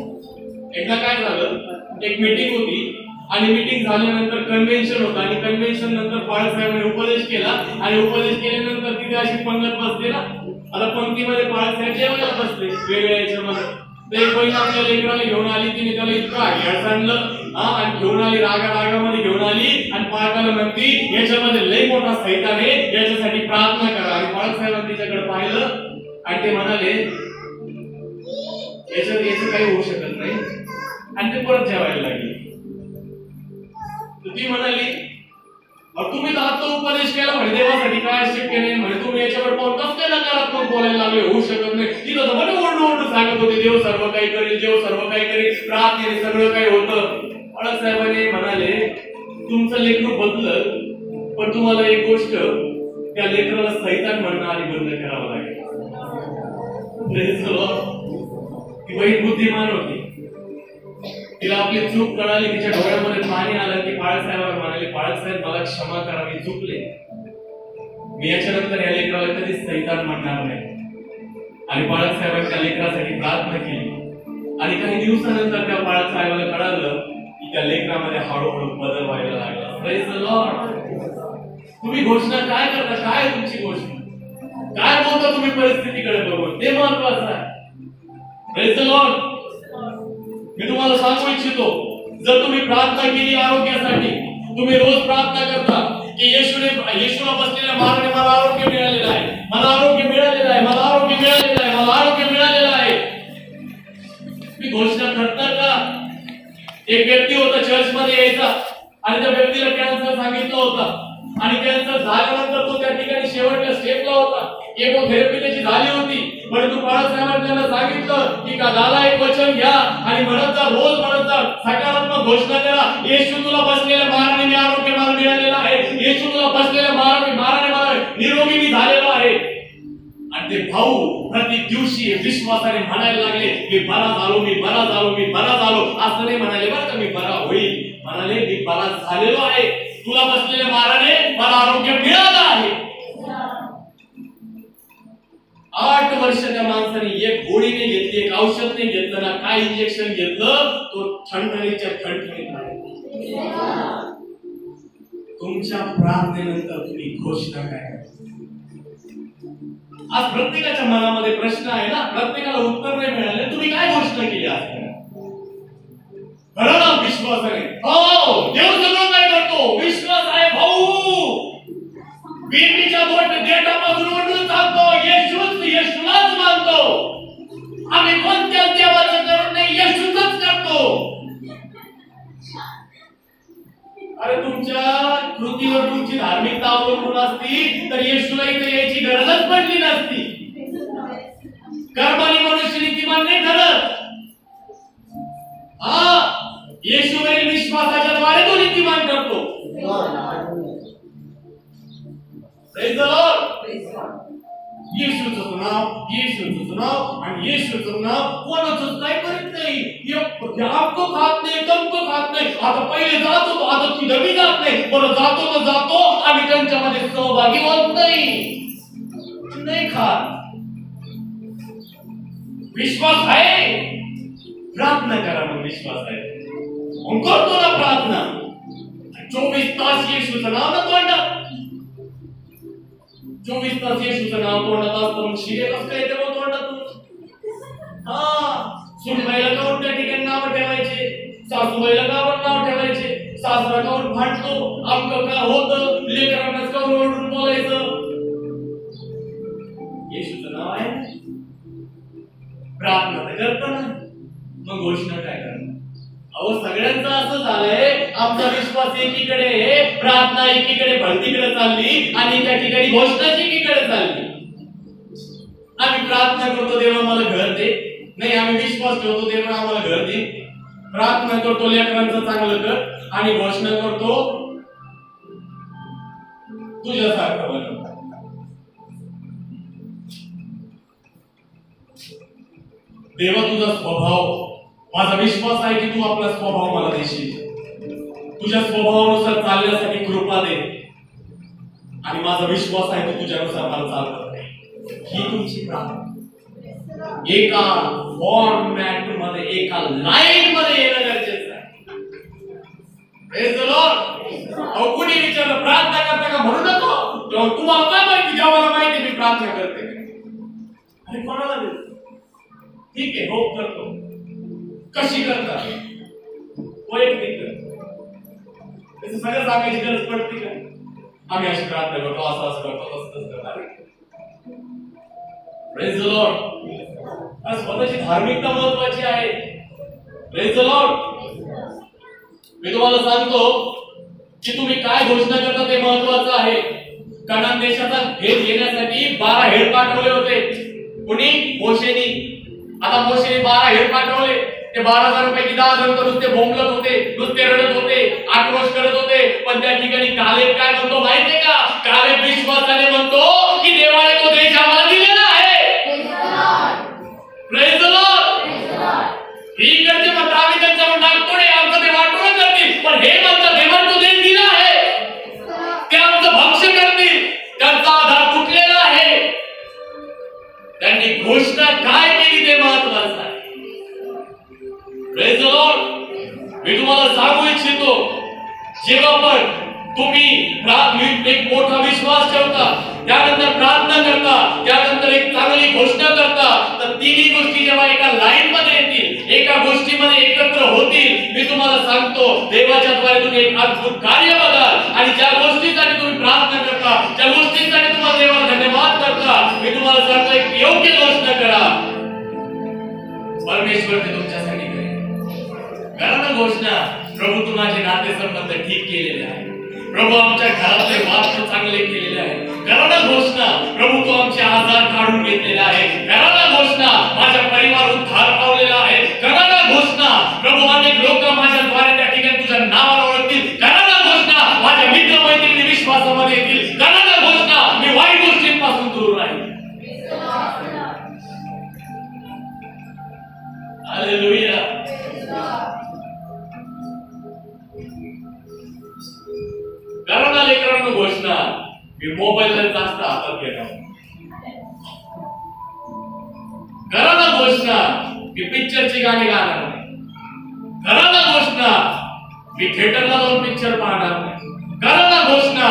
A: एकदा काय झालं एक मीटिंग होती आणि मीटिंग झाल्यानंतर कन्व्हेन्शन होतं आणि कन्व्हेन्शन नंतर बाळासाहेबांनी उपदेश केला आणि उपदेश केल्यानंतर तिथे अशी पंगत बसते ना. आता पंक्तीमध्ये बाळासाहेब जेवायला बसले वेगळ्या याच्यामध्ये तर एक बहीण आपल्या लेकराला घेऊन आली तिने त्याला इतकं हेड सांडलं आणि घेऊन आली रागामध्ये घेऊन आली आणि पाळकाला म्हणती याच्यामध्ये लय मोठा सैतान आहे याच्यासाठी प्रार्थना करा. आणि बाळासाहेबांनी तिच्याकडे पाहिलं आणि ते म्हणाले याचं काही होऊ शकत नाही आणि ते परत जेवायला लागले. ती म्हणाली तुम्ही तर आता उपदेश केला म्हणे देवासाठी काय शक्य नाही म्हणे तुम्ही याच्यावर पाहून कसं काय नकारात्मक बोलायला लागले होऊ शकत नाही. तिथं तर म्हणे ओरडून सांगत होते देव सर्व काही करेल देव सर्व काही करेल प्रार्थनेने सगळं काही होतं. बाळासाहेबांनी म्हणाले तुमचं लेकरू बदललं पण तुम्हाला एक गोष्ट त्या लेकराला सैतान म्हणणं आधी बंद करावं लागेल. ती बहीण बुद्धिमान होती तिला आपली चूक कळाली तिच्या डोळ्यामध्ये पाणी आलं की बाळासाहेबांना म्हणाले बाळासाहेब मला क्षमा करा मी चुकले मी याच्यानंतर या लेकराला कधीच सैतान म्हणणार नाही. आणि बाळासाहेबांनी त्या लेकरासाठी प्रार्थना केली आणि काही दिवसानंतर त्या बाळासाहेबाला कळालं की त्या लेकरामध्ये हळूहळू बदल व्हायला लागला. Praise the Lord. तुम्ही घोषणा काय करता काय तुमची घोषणा काय बोलता तुम्ही परिस्थितीकडे बघून ते महत्वाचं आहे. Praise the Lord. मी तुम्हाला सांगू इच्छितो जर तुम्ही प्रार्थना केली आरोग्यासाठी तुम्ही रोज प्रार्थना करता की येशूला बसलेल्या माराने मला आरोग्य मिळालेलं आहे मला आरोग्य मिळालेलं आहे मला आरोग्य मिळालेलं आहे मला आरोग्य मिळालेलं आहे. मी घोषणा करता का एक व्यक्ती होता चर्च मध्ये यायचा आणि त्या व्यक्तीला कॅन्सर सांगितलं होतं आणि कॅन्सर झाल्यानंतर तो त्या ठिकाणी शेवटच्या स्टेपला होता केमोथेरपी त्याची झाली होती परंतु बाळासाहेबांनी त्यांना सांगितलं की का दादा एक वचन घ्या आणि म्हणत जा रोज म्हणत जा सकारात्मक घोषणा करा येशू तुला बसलेल्या माराने मी आरोग्य मला मिळालेलं आहे येशू तुला बसलेल्या माराने मला निरोगी मी झालेलो आहे. आणि ते भाऊ प्रति दिवशी विश्वासाने म्हणायला लागले मी बरा झालो मी बरा झालो मी बरा झालो असं नाही म्हणाले बरं का मी बरा होईल म्हणाले मी बरा झालेलो आहे तुला बसलेल्या माराने मला आरोग्य मिळालं आहे. 8 वर्ष त्या माणसाने एक गोळी नाही घेतली एक औषध नाही घेतलं ना काय इंजेक्शन घेतलं तो ठणठणीच्या ठणठणीत राहिला. तुमच्या प्रार्थनेनंतर तुम्ही घोषणा काय आज प्रत्येकाच्या मनामध्ये प्रश्न आहे ना प्रत्येकाला उत्तर नाही मिळाले तुम्ही काय घोषणा केली आज खरं विश्वासाने हो देव सगळं काय करतो विश्वास आहे भाऊ बीबीच्या बोट देठापासून ओढून सांगतो येशूलाच मानतो आम्ही कोणत्या देवाचं करत नाही येशूचंच करतो. अरे तुमच्या कृतीवर तुमची धार्मिकता अवलंबून असती तर येशूला इथे यायची गरजच पडली नसती. कर्माने मनुष्य नीतिमान नाही ठरत. येशूवरील विश्वासाच्या द्वारे तो नीतिमान ठरतो. Praise the Lord. येशूचं नाव आणि येशूचं नाव कोणाचंच काय करत नाही. आपको खात नाही, तमको खात नाही. आता पहिले जात होतो, आता ती नवी जात नाही. बरं जातो तर जातो, आम्ही त्यांच्यामध्ये सहभागी होत नाही खात. विश्वास आहे, प्रार्थना करा. मग विश्वास आहे मग करतो ना प्रार्थना. 24 तास येशूचं नाव ना तोंडात. 24 तास येशूचं नाव तोंडात असतं मग शिगे कसं काय येते मग तोंडातून. सुनबाईला काऊन त्या ठिकाणी नाव ठेवायचे, सासूबाईला काऊन नाव ठेवायचे, सासरा काऊन भांडतो, आमचं का होतं, लेकरांनाच काऊन ओरडून बोलायचं. येशूचं नाव आहे, प्रार्थना तर करतो ना, मग घोषणा काय करणार. अहो सगळ्यांचं असं झालंय, आमचा विश्वास एकीकडे, प्रार्थना एकीकडे भलतीकडे चालली आणि त्या ठिकाणी घोषणा एकीकडे चालली. आम्ही प्रार्थना करतो देवा मला घर दे, नाही आम्ही विश्वास ठेवतो देवा आम्हाला घर दे. प्रार्थना करतो लेकरांचं चांगलं कर आणि घोषणा करतो तुझ्यासारखं बनव. देवा तुझा स्वभाव, माझा विश्वास आहे की तू आपला स्वभाव मला देशील. तुझ्या स्वभावानुसार चालण्यासाठी कृपा दे आणि माझा विश्वास आहे की तुझ्यानुसार मला चालत नाही. ही तुमची प्रार्थना. एका फॉर्मॅट मध्ये, एका लाईन मध्ये येणं गरजेचं आहे. Praise the Lord. अहो कुणी विचारलं प्रार्थना करता का म्हणू नको. तुम्हाला काय माहिती, जेव्हा माहिती मी प्रार्थना करते आणि कोणाला देतो. ठीक आहे हो करतो. कशी करता वैयक्तिक करतो, सगळं सांगायची गरज पडते का. आम्ही अशी प्रार्थना करतो, असं करतो, तसं करतो. Praise the Lord. स्वतःची धार्मिकता महत्वाची आहे. Praise the Lord. मी तुम्हाला सांगतो की तुम्ही काय घोषणा करता ते महत्वाचं आहे. कनान देशाचा भेद घेण्यासाठी 12 हेड पाठवले होते. कुणी? मोशेनी. आता मोशेने 12 हेड पाठवले. ते 12 जणांपैकी 10 जण तर नुसते बोंबलत होते, नुसते रडत होते, आक्रोश करत होते. पण त्या ठिकाणी कालेब काय म्हणतो माहितीये का? कालेब विश्वासाने म्हणतो की देवाने तो देश आम्हाला दिलेला आहे. Praise the Lord. ही करते मग आम्ही त्यांच्यावर नागतोडे, आमचं ते वाटोळं करतील. पण हे म्हणतात देवाने तो देश दिला आहे, ते आमचं भक्ष्य करतील. त्यांचा आधार तुटलेला आहे. त्यांनी घोषणा काय केली ते महत्वाचं आहे. Praise the Lord. मी तुम्हाला सांगू इच्छितो, जेव्हा पण तुम्ही एक मोठा विश्वास ठेवता, त्यानंतर प्रार्थना करता, त्यानंतर एक चांगली घोषणा करता, तर तिन्ही गोष्टी जेव्हा एका लाईन मध्ये येतील, एका गोष्टीमध्ये एकत्र होतील, मी तुम्हाला सांगतो देवाच्या द्वारे तुम्ही एक अद्भुत कार्य बघाल. आणि ज्या गोष्टीसाठी तुम्ही प्रार्थना करता, ज्या गोष्टीसाठी तुम्हाला देवाला धन्यवाद करता, मी तुम्हाला सांगतो एक योग्य घोषणा करा. परमेश्वर ते तुमच्यासाठी करेल. करा ना घोषणा. प्रभू तू माझे नातेसंबंध ठीक केलेले आहे. प्रभू आमच्या घरातले वाद चांगले केलेले आहे. करा ना घोषणा. प्रभू तू आमचे आजार काढून घेतलेला आहे. करा ना घोषणा. माझा परिवार उद्धार पावलेला आहे. करा ना घोषणा. प्रभू अनेक लोक माझ्याद्वारे त्या ठिकाणी तुझ्या नावाला ओळखतील. करा ना घोषणा. माझ्या मित्र मैत्रिणी विश्वासामध्ये येतील. करा ना घोषणा. मी वाईट गोष्टींपासून दूर राहील. हालेलुया. करा ना लेकरांनो घोषणा. मी मोबाईलला जास्त हातात घेणार. करा ना घोषणा. मी पिक्चरची गाणी गाणार नाही. करा ना घोषणा. मी थिएटरला जाऊन पिक्चर पाहणार नाही. करा ना घोषणा.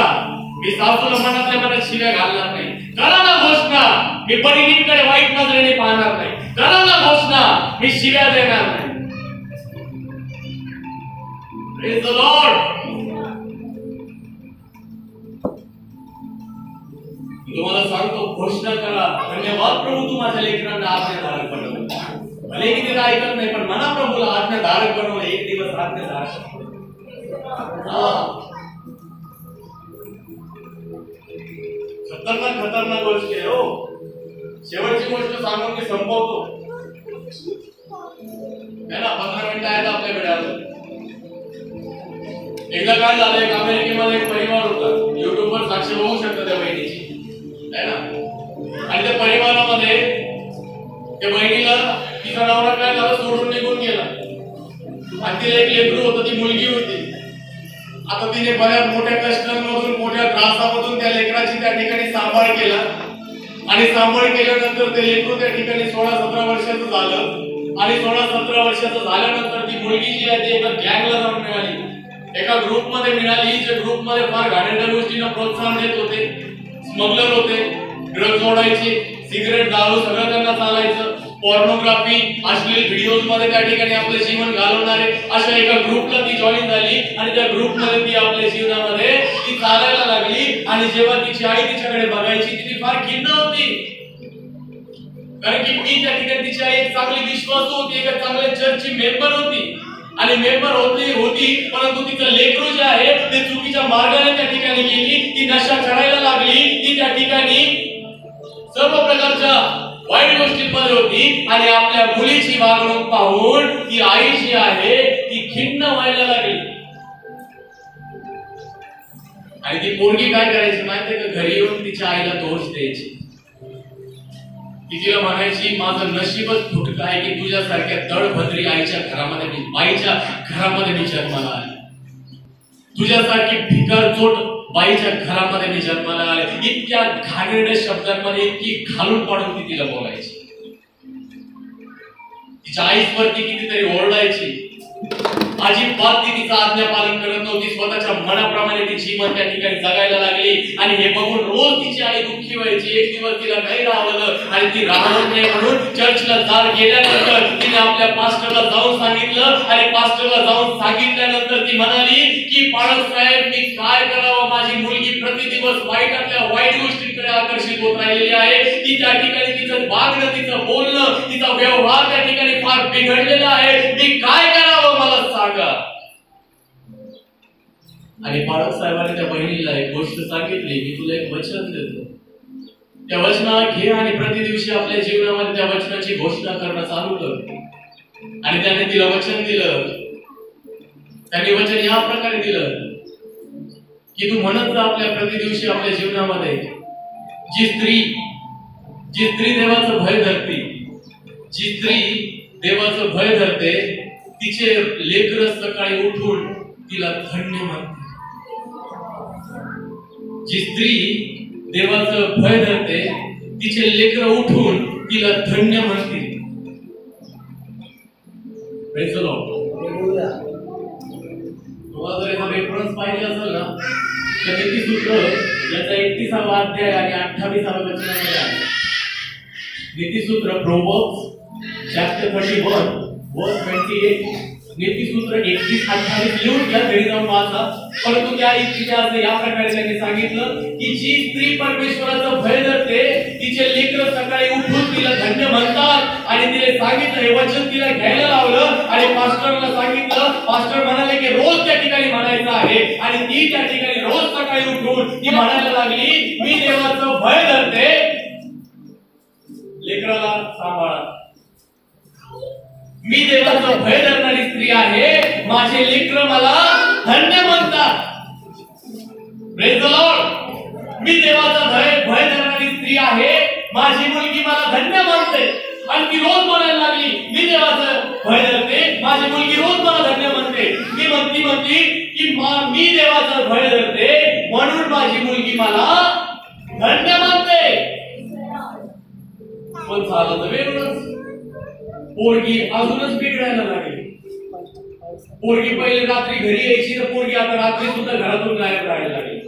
A: मी सासूला मनातल्या मनात शिव्या घालणार नाही. करा ना घोषणा. मी बहिणींकडे वाईट नजरेने पाहणार नाही. करा ना घोषणा. मी शिव्या देणार नाही. Praise the Lord. तुम्हाला सांगतो घोषणा करा. धन्यवाद प्रभू तू माझ्या लेकरांना आज्ञाधारक बनवलं. भले की ते ऐकत नाही पण मना प्रभूला आज्ञाधारक बनवलं. एक दिवस आज्ञाधारक. खतरनाक खतरनाक गोष्टी आहे हो. शेवटची गोष्ट सांगून मी संपवतो. है ना, 15 मिनिटं आहेत आपल्याकडे अजून. एकदा काय झालं, एक अमेरिकेमध्ये एक परिवार होता. युट्यूबवर साक्ष बघू शकता त्या बहिणीची, है ना. आणि त्या परिवारामध्ये त्या बहिणीला तिचा नवरा काय झाला, सोडून निघून गेला. आणि तिला एक लेकरू होतं, ती मुलगी होती. आता तिने बऱ्याच मोठ्या कष्टांमधून, मोठ्या त्रासामधून त्या लेकराची त्या ठिकाणी सांभाळ केला. आणि सांभाळ केल्यानंतर ते लेकरू त्या ठिकाणी 16-17 वर्षाचं झालं. आणि 16-17 वर्षाचं झाल्यानंतर ती मुलगी जी आहे ती एका गँगला जाऊन मिळाली, एका ग्रुपमध्ये मिळाली. जे ग्रुपमध्ये फार घाणेरड्या गोष्टींना प्रोत्साहन देत होते, स्मगलर होते, ड्रग्ज ओढायचे, सिगरेट दारू सगळं त्यांना चालायचं, पॉर्नोग्राफी, अश्लील व्हिडिओज मध्ये त्या ठिकाणी आपले जीवन घालवणारे अशा एका ग्रुपला ती जॉईन झाली. आणि त्या ग्रुपमध्ये ती आपल्या जीवनामध्ये ती चालायला लागली. आणि जेव्हा तिची आई तिच्याकडे बघायची, ती फार खिन्न होती. कारण की मी त्या ठिकाणी तिची आई एक चांगली विश्वासू होती, एका चांगल्या चर्चची मेंबर होती. आणि मेंबर होती, परंतु तिचं लेकरू जे आहे ते चुकीच्या मार्गाने त्या ठिकाणी गेली. ती नशा करायला लागली. ती त्या ठिकाणी सर्व प्रकारच्या वाईट गोष्टींमध्ये होती. आणि आपल्या मुलीची वागणूक पाहून ती आई जी आहे ती खिन्न व्हायला लागली. आणि ती पोरगी काय करायची माहितीये का, घरी येऊन तिच्या आईला दोष द्यायची. ती तिला म्हणायची, माझं नशीबच फुटकं आहे की तुझ्यासारख्या दळभद्री आईच्या घरामध्ये मी, बाईच्या घरामध्ये मी जन्माला आले. तुझ्यासारखी भिकारचोट बाईच्या घरामध्ये मी जन्माला आले. इतक्या घाणेरड्या शब्दांमध्ये इतकी घालून पाडून ती तिला बोलायची. तिच्या आईवरती कितीतरी ओरडायची. अजिबात ती तिचं आज्ञा पालन करत नव्हती. स्वतःच्या मनाप्रमाणे ती जीवन त्या ठिकाणी जगायला लागली. आणि हे बघून रोज तिची आई दुःखी व्हायची. एक दिवस तिला नाही राहवलं आणि ती राहत नाही म्हणून चर्चला गेल्यानंतर तिने आपल्या पास्टरला जाऊन सांगितलं. आणि पास्टरला जाऊन सांगितल्यानंतर ती म्हणाली की पाळक साहेब, मी काय करावं, माझी मुलगी प्रतिदिवस वाईटातल्या वाईट गोष्टींकडे आकर्षित होत राहिलेली आहे. ती त्या ठिकाणी तिचं वागणं, तिचं बोलणं, तिचा व्यवहार त्या ठिकाणी फार बिघडलेला आहे. मी काय करावं मला सांगा. आणि पाळक साहेबांनी त्या बहिणीला एक गोष्ट सांगितली, मी तुला एक वचन देतो, त्या वचनाला घे आणि प्रतिदिवशी आपल्या जीवनामध्ये त्या वचनाची घोषणा करणं चालू कर. आणि त्याने तिला वचन दिलं. त्यांनी वचन या प्रकारे दिलं की तू म्हणत जा आपल्या प्रतिदिवशी आपल्या जीवनामध्ये, जी स्त्री देवाचं भय धरते, जी स्त्री देवाचं भय धरते, तिचे लेकरं सकाळी उठून तिला धन्य म्हणते. जी स्त्री देवाचं भय धरते, तिचे लेकरं उठून तिला धन्य म्हणते. Praise the Lord. तुम्हाला जर एखादा रेफरन्स पाहिजे असेल ना, तर नीतिसूत्र याचा 31वा अध्याय आणि 28वा वचनामध्ये आहे. नीतिसूत्र प्रोव्हर्ब्स चॅप्टर 31 वर्स 28. नीतिसूत्र 31-28 लिहून घ्या, घरी जाऊन वाचा. परंतु त्या इतिहासात या प्रकारे त्यांनी सांगितलं की जी स्त्री परमेश्वराचं भय धरते, तिचे लेकरं सकाळी उठून तिला धन्य म्हणतात. आणि तिने सांगितलं, हे वचन तिला घ्यायला लावलं आणि पास्टरला सांगितलं. पास्टर म्हणाले की रोज त्या ठिकाणी म्हणायचं आहे. आणि ती त्या ठिकाणी रोज सकाळी उठून ती म्हणायला लागली, मी देवाचं भय धरते, लेकराला सांभाळा. मी देवाचं भय धरणारी स्त्री आहे, माझे लेकरं मला धन्य म्हणतात. Praise the Lord. मी देवाचा भय धरणारी स्त्री आहे, माझी मुलगी मला धन्य म्हणते. आणि ती रोज म्हणायला लागली, मी देवाचं भय धरते, माझी मुलगी रोज मला धन्य म्हणते. ती म्हणती की मी देवाचं भय धरते म्हणून माझी मुलगी मला धन्य म्हणते. पण झालं तर वेगळंच. पोरगी अजूनच बिघडायला लागली. पोरगी पहिले रात्री घरी यायची, तर पोरगी आता रात्री सुद्धा घरातून गायब राहायला लागली.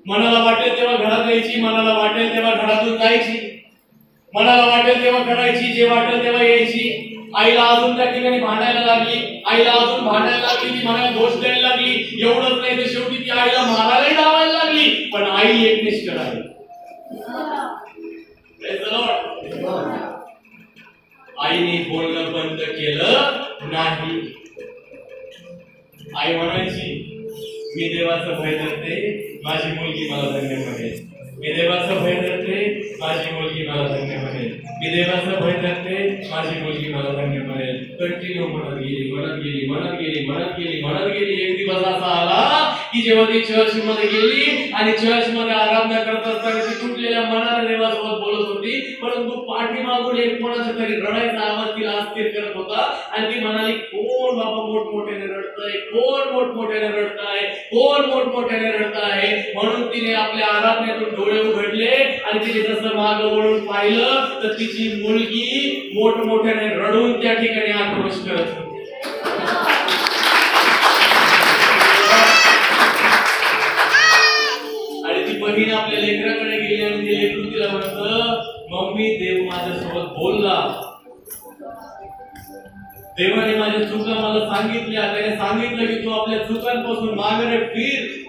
A: मनाला वाटेल तेव्हा घरात यायची, मनाला वाटेल तेव्हा घरातून जायची, मनाला वाटेल तेव्हा करायची, जे वाटेल तेव्हा यायची. आईला अजून त्या ठिकाणी भांडायला लागली, आईला अजून भांडायला लागली, ती म्हणायला दोष द्यायला लागली. एवढंच नाही तर शेवटी ती आईला मारायलाही लावायला लागली. पण आई एकनिष्ठ राहिली. Praise the Lord. आईने बोलणं बंद केलं नाही. आई म्हणायची, मी देवाचं भय धरते, माझी मुलगी मला धन्य म्हणेल. मी देवाचं भय धरते, माझी मुलगी मला धन्य म्हणेल. मी देवाचं भय धरते, माझी मुलगी मला धन्य म्हणेल. कंटिन्यू म्हणत गेली, म्हणत गेली, म्हणत गेली, म्हणत गेली, म्हणत गेली. एक दिवस असा आला की जेव्हा ती चर्च मध्ये गेली आणि चर्च मध्ये आराधना करत असताना ती तुटलेल्या मनाने देवासोबत बोलत होती, परंतु पाठीमागून एक कोणाचा तरी रडायचा आवाज तिला अस्थिर करत होता आणि ती म्हणाली, कोण बाबा मोठमोठ्याने रडतंय, कोण मोठमोठ्याने रडताय, कोण मोठमोठ्याने रडताय. म्हणून तिने आपल्या आराधनेतून डोळे उघडले आणि तिने जसं मागं वळून पाहिलं तर तिची मुलगी मोठमोठ्याने रडून त्या ठिकाणी आक्रोश करत होती. आणि ती बहीण आपल्या लेकराकडे गेली आणि ते लेकरू तिला म्हणतं, मम्मी देव माझ्यासोबत बोलला, देवाने माझ्या चुका मला सांगितल्या, त्याने सांगितलं की तू आपल्या चुकांपासून मागे फिर,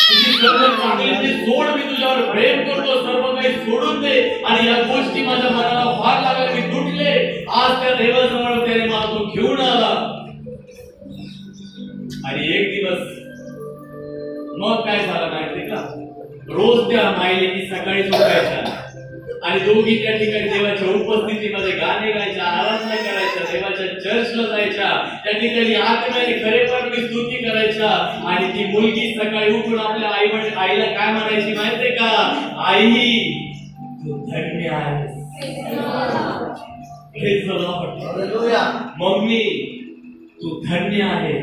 A: तुझी सर्व चांगली सोड, मी तुझ्यावर प्रेम करतो, सर्व काही सोडून दे. आणि या गोष्टी माझ्या मनाला फार लागल्या, मी तुटले. आज त्या देवाजवळ त्याने मला तो घेऊन आला. आणि एक दिवस मग काय झालं माहितीये का, रोज त्या माईलेकी सकाळी उठायच्या आणि दोघी त्या ठिकाणी देवाच्या उपस्थितीमध्ये गाणे गायच्या, आराधना करायच्या, देवाच्या चर्चला जायच्या, त्या ठिकाणी आत्म्याने खरेपणाने स्तुती करायच्या. आणि ती मुलगी सकाळी उठून आपल्या आईला काय म्हणायची माहितीये का, आई तू धन्य आहेस, मम्मी तू धन्य आहे,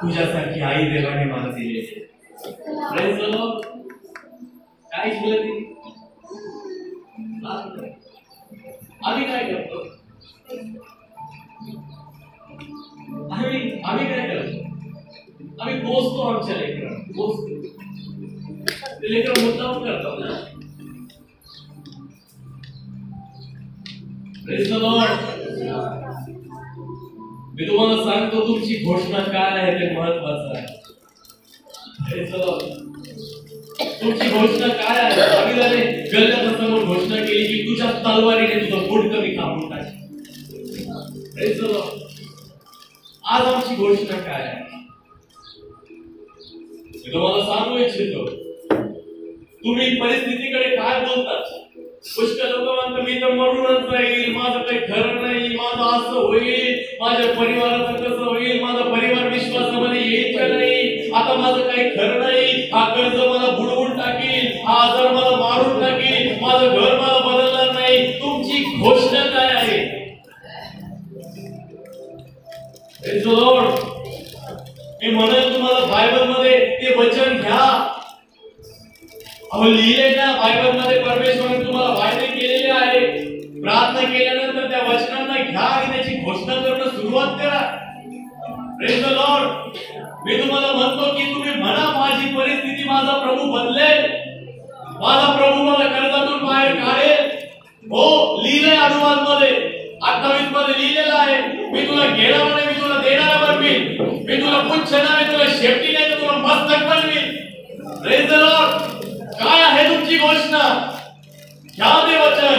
A: तुझ्यासारखी आई देवाने मला दिली. काय बोलत आम्ही काय करतो, आम्ही काय करतो, आम्ही पोचतो आमच्या लेकरांना, पोचतो. ते लेकर मुद्दाम करतात ना. Praise the Lord. मी तुम्हाला सांगतो तुमची घोषणा काय आहे ते महत्वाचं आहे. Praise the Lord. तुमची घोषणा काय आहे. दाविदाने गल्ल्यासमोर घोषणा केली की तुझ्या तलवारीने तुझं पोट कमी कापून टाकेल. Praise the Lord. आज आमची घोषणा काय आहे मी तुम्हाला सांगू इच्छितो. तुम्ही परिस्थितीकडे काय बोलतात. पुष्कळ लोक म्हणतात मी तर मरूनच जाईल, माझं काही खरं नाही, माझं असं होईल, माझ्या परिवाराचं कसं होईल, माझा परिवार विश्वासामध्ये येईल का नाही, आता माझं काही खरं नाही, हा कर्ज मला बुडवून टाकील, हा आजार मला मारून टाकील, माझं घर मला बदलणार नाही. तुमची घोषणा काय आहे. Praise the Lord. मी म्हणेन तुम्हाला बायबल मध्ये ते वचन घ्या. अहो लिहिले ना बायबल मध्ये परमेश्वराने तुम्हाला वायदे केलेले आहे. प्रार्थना केल्यानंतर त्या वचनांना घ्या आणि त्याची घोषणा करणं सुरुवात करा. Praise the Lord. मी तुम्हाला म्हणतो की तुम्ही म्हणा माझी परिस्थिती माझा प्रभू बदलेल, माझा प्रभू मला कर्जातून बाहेर काढेल. हो लिहिलंय अनुवाद मध्ये 28 मध्ये लिहिलेलं आहे. मी तुला घेणार नाही, मी तुला देणार बनवीन, मी तुला पुच्छ नाही, तुला शेपटी नाही तर तुला मस्तक बनवीन. Praise the Lord. काय आहे तुमची घोषणा. घ्या ते वचन,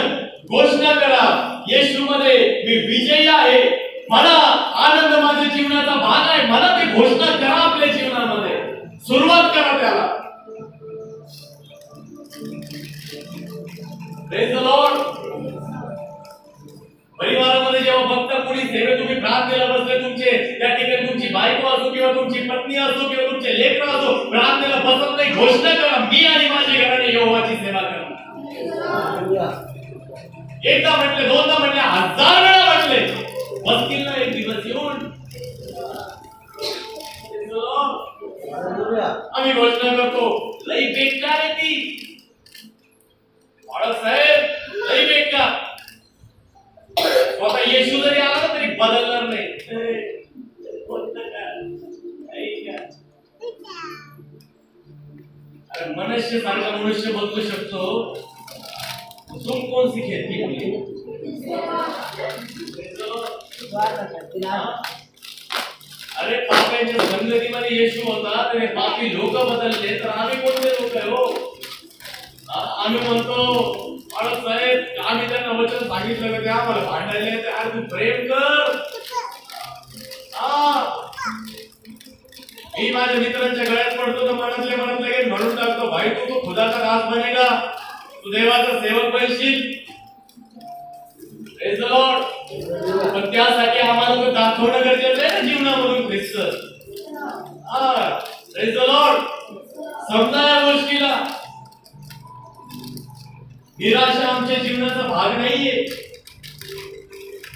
A: घोषणा करा येशूमध्ये मी विजयी आहे. म्हणा आनंद माझ्या जीवनाचा भाग आहे. म्हणा ती घोषणा करा आपल्या जीवनामध्ये, सुरुवात करा त्याला. Praise the Lord. परिवारामध्ये जेव्हा बघता कोणी सेवे तुम्ही प्रार्थनेला बसले, तुमचे त्या ठिकाणी तुमची बायको असो किंवा तुमची पत्नी असो किंवा तुमचे लेकर असो प्रार्थनेला बसत नाही, घोषणा करा मी आणि माझ्या घराने यहोवाची सेवा करणार. एकदा म्हटले, दोनदा म्हटले, 1000 वेळा म्हटले, बसतील ना एक दिवस येऊन. आम्ही घोषणा करतो लई बेकार आहे ती बाळासाहेब, लई बेकार. स्वतः येशू जरी आला तरी बदलणार नाही. अरे मनुष्य सारखा मनुष्य बदलू शकतो, तुम कौन सी खेती बोली. अरे पापांच्या संगतीमध्ये येशू होता, त्याने पापी लोक बदलले, तर आम्ही कोणते लोक आहे हो. आम्ही म्हणतो साहेब आम्ही त्यांना वचन सांगितलं का ते आम्हाला भांडायला येते. अरे तू प्रेम कर. मी माझ्या मित्रांच्या गळ्यात पडतो तर मनातले मनात लगेच म्हणून टाकतो भाई तू तो खुदा का दास बनेगा, तू देवाचा सेवक बनशील. Praise the Lord. पण त्यासाठी आम्हाला तो दाखवणं गरजेचं आहे ना जीवनामधून ख्रिस्त. Praise the Lord. समजा या गोष्टीला. निराशा आमच्या जीवनाचा भाग नाहीये.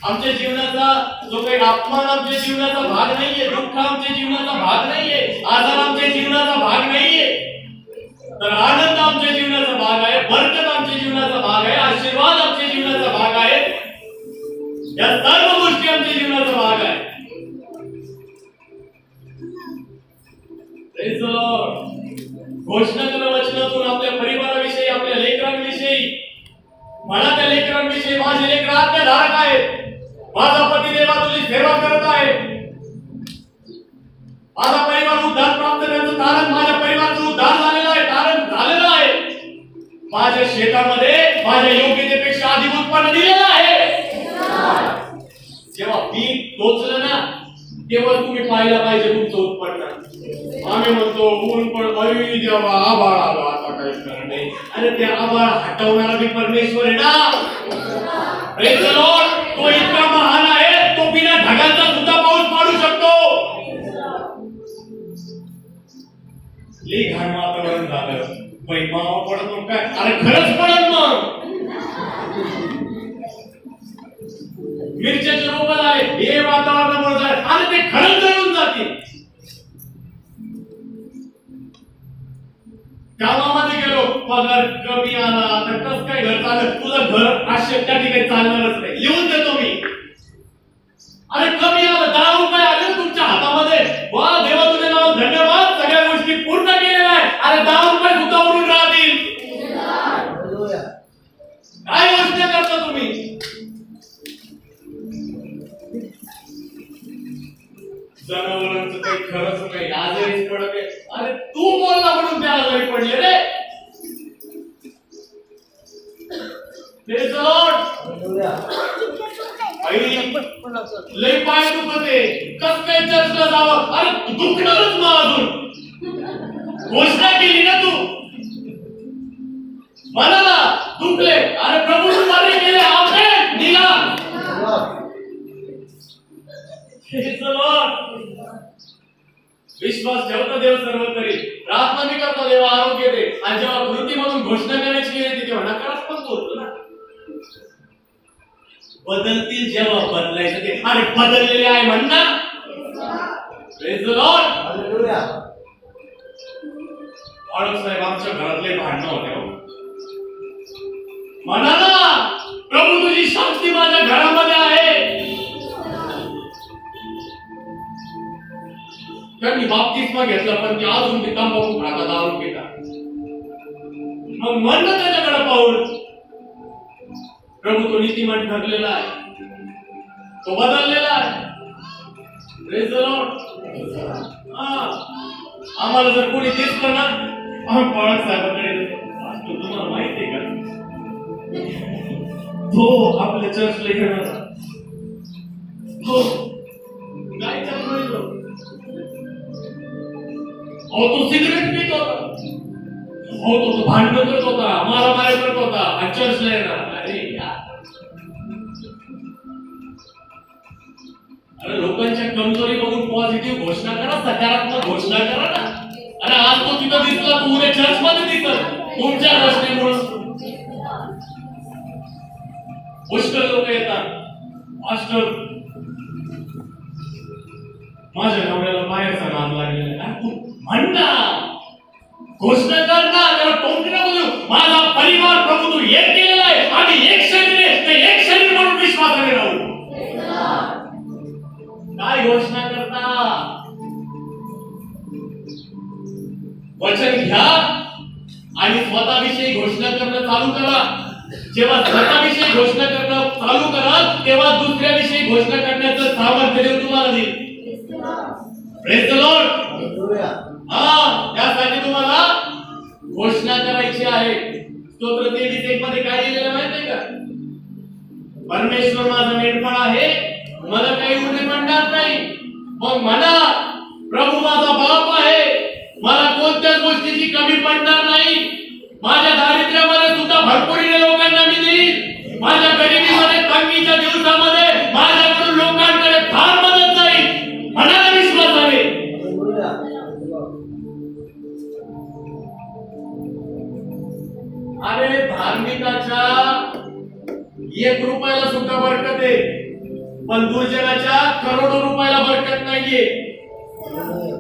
A: आमच्या जीवनाचा जो काही अपमान आमच्या जीवनाचा भाग नाहीये, दुःख आमच्या जीवनाचा भाग नाहीये, आजार आमच्या जीवनाचा भाग नाहीये, तर आनंद आमच्या जीवनाचा भाग आहे, बरकत आमच्या जीवनाचा भाग आहे, आशीर्वाद आमच्या जीवनाचा भाग आहे. या सर्व गोष्टी आमच्या जीवनाचा भाग आहे. Praise the Lord. घोषणा करा वचनातून आपल्या परिवाराविषयी, आपल्या लेकरांविषयी. म्हणा त्या लेकरांविषयी, माझे लेकर आज्ञाधारक आहेत, माझा पती देवा तुझी सेवा करत आहे, माझा परिवार उद्धार प्राप्त करण्याचं कारण, माझ्या परिवाराचं उद्धार झालेला आहे, कारण झालेलं आहे, माझ्या शेतामध्ये माझ्या योग्यतेपेक्षा अधिक उत्पन्न दिलेलं आहे. जेव्हा पीक टोचलं ना तेव्हा तुम्ही पाहायला पाहिजे तुमचं उत्पन्न. आम्ही म्हणतो ऊन पण जेव्हा आभाळ आला आता काही खरं नाही. अरे ते आभाळ हटवणारा बी परमेश्वर आहे ना. Praise the Lord. तो इतका महान आहे, तो बिना ढगांचा सुद्धा पाऊस पाडू शकतो. लई घाण वातावरण झालं, मावा पडतो काय? अरे खरंच पडत मग. मिरच्याचे रोप आहे, हे वातावरणामुळे झाले, आणि ते खरंच जळून जातील. गावामध्ये गेलो, पगार कमी आला, आता कसं काय घर चाललं? तुझं घर 500 त्या ठिकाणी चालणारच नाही, लिहून देतो मी. अरे कमी आलं, 10 रुपये आले तुमच्या हातामध्ये, वा देवा तुझे नाव धन्यवाद, सगळ्या गोष्टी पूर्ण केलेल्या आहे. अरे 10 रुपये सुद्धा उडून राहतील. काय गोष्ट करता तुम्ही? जनावरांचं काही खरंच नाही, आजारी पडत आहे. अरे तू बोलला म्हणून ते आजारी पडले रे. Praise the Lord. लई पाय दुखते, कस काय चर्चला जावं? अरे दुखणारच ना अजून. घोषणा केली ना तू, म्हणाला दुखले, अरे प्रभू तुम्हाला केले, आमेन, निघा. Praise the Lord. विश्वास ठेवता देव सर्व करेल, प्रार्थना मी करता देव आरोग्य दे, आणि जेव्हा कृती म्हणून घोषणा करायची येते तेव्हा नकारात्मक होतो ना. बदलतील जेव्हा बदलायचं ते, अरे बदललेले आहे म्हणना. Praise the Lord. हालेलुया. आळक साहेब आमच्या घरातले भांडण होते, म्हणा ना प्रभू तुझी शांती माझ्या घरामध्ये आहे. त्यांनी बाप्तिस्मा घेतला, पण ते अजून ते तंबाखू खाता, दारू पितात. मग म्हणणं त्याच्याकडे पाहून प्रभू तो नीतिमान ठरलेला आहे, तो बदललेला आहे. Praise the Lord. आम्हाला जर कोणी दिसलं ना, आम्ही पळत साहेबांकडे येतो. तुम्हाला माहिती आहे का, तो आपल्या चर्चला घेणार, हो काय चालू, तो सिगरेट पीत होता, तो भांडण करत होता, मारामारी करत होता, आणि चर्चला येणार. अरे लोकांच्या कमजोरी बघून पॉझिटिव्ह घोषणा करा, सकारात्मक घोषणा करा ना. अरे आज तो तिथं दिसला, तू उद्या चर्च मध्ये दिसत तुमच्या घोषणेमुळे. पुष्कळ लोक येतात, मास्टर माझ्या नवऱ्याला बाहेरचा नाद लागलेला आहे. तू म्हणता, घोषणा करणार, त्याला टोमणं बोलू, माझा परिवार प्रभू तू एक केलेला आहे, आम्ही एक शरीर आहे, ते एक शरीर म्हणून विश्वासाने राहू. काय घोषणा करता? वचन घ्या आणि स्वतःविषयी घोषणा करणं चालू करा. जेव्हा स्वतःविषयी घोषणा करणं चालू कराल तेव्हा दुसऱ्याविषयी घोषणा करण्याचं सामर्थ्य देव तुम्हाला देईल. Praise the Lord. त्यासाठी तुम्हाला घोषणा करायची आहे. स्तोत्र 23:1 मध्ये काय लिहिलेलं माहितीये का? परमेश्वर माझा मेंढपाळ आहे, मला काही उणे पडणार नाही. मग म्हणा प्रभू माझा बाप आहे, मला कोणत्याच गोष्टीची कमी पडणार नाही. माझ्या धार्मिकाच्या 1 रुपयाला सुद्धा बरकत आहे, पण दुर्जनाच्या करोडो रुपयाला बरकत नाहीये.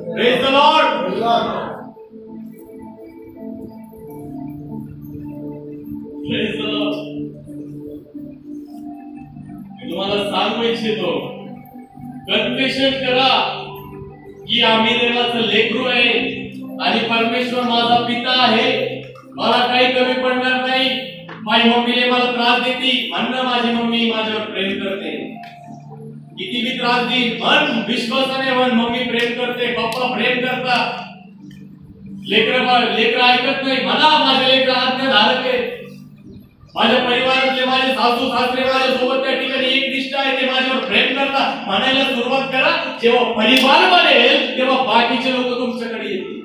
A: Praise the Lord. Praise the Lord. मी तुम्हाला सांगू इच्छितो, कन्फेशन करा की आम्ही देवाचं लेकरू आहे आणि परमेश्वर माझा पिता आहे, मला काही कमी पडणार नाही. माझी मम्मीने मला त्रास देते, म्हणणं माझी मम्मी माझ्यावर प्रेम करते. किती बी त्रास देईल म्हण, विश्वासाने म्हण, मम्मी प्रेम करते, पप्पा प्रेम करतात. लेकर ऐकत नाही म्हणा, माझे लेकर आज्ञाधारक आहे. माझ्या परिवारातले माझे सासू सासरे माझ्या सोबत त्या ठिकाणी एक निष्ठा आहे, ते माझ्यावर प्रेम करतात म्हणायला सुरुवात करा. जेव्हा परिवार बनेल तेव्हा बाकीचे लोक तुमच्याकडे येतील.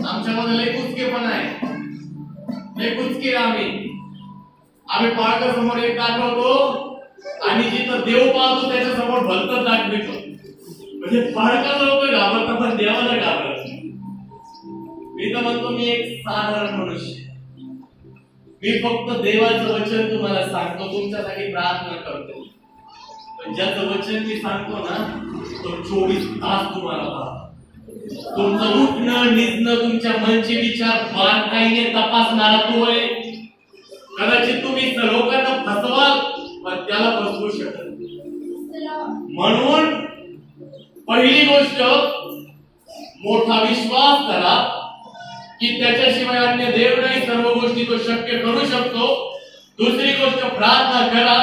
A: आमच्यामध्ये लय कुचकेपण आहे, लय कुचके आम्ही पाळकासमोर एक दाखवतो आणि जिथं देव पाहतो त्याच्या समोर भलतच दाखवितो. म्हणजे पाळकाला लोक घाबरतात पण देवाला घाबरत. मी तर म्हणतो मी एक साधारण मनुष्य, मी फक्त देवाचं वचन तुम्हाला सांगतो, तुमच्यासाठी प्रार्थना करतो. पण ज्याचं वचन मी सांगतो ना तो 24 तास तुम्हाला पाहतो. तुमचं उठणं निजणं तुमच्या मनचे विचार बारकाईने तपासणारा तो आहे. कदाचित तुम्ही लोकांना फसवाल पण त्याला फसवू शकत नाही. म्हणून पहिली गोष्ट मोठा विश्वास करा की त्याच्याशिवाय अन्य देव नाही, सर्व गोष्टी तो शक्य करू शकतो. दुसरी गोष्ट प्रार्थना करा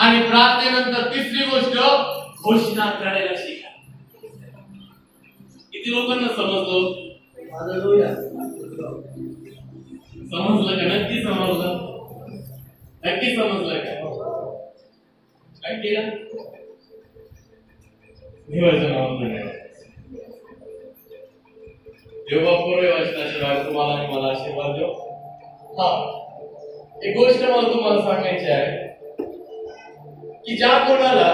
A: आणि प्रार्थनेनंतर तिसरी गोष्ट घोषणा करायला शिका. किती लोकांना समजलं? समजलं का? नक्की समजलं? नक्की समजलं का? काय केलं? देवाचं नाव धन्यवाद. देवा पूर्व वाचनाशिवाय तुम्हाला आणि मला आशीर्वाद देव. एक गोष्ट मला तुम्हाला सांगायची आहे की ज्या कोणाला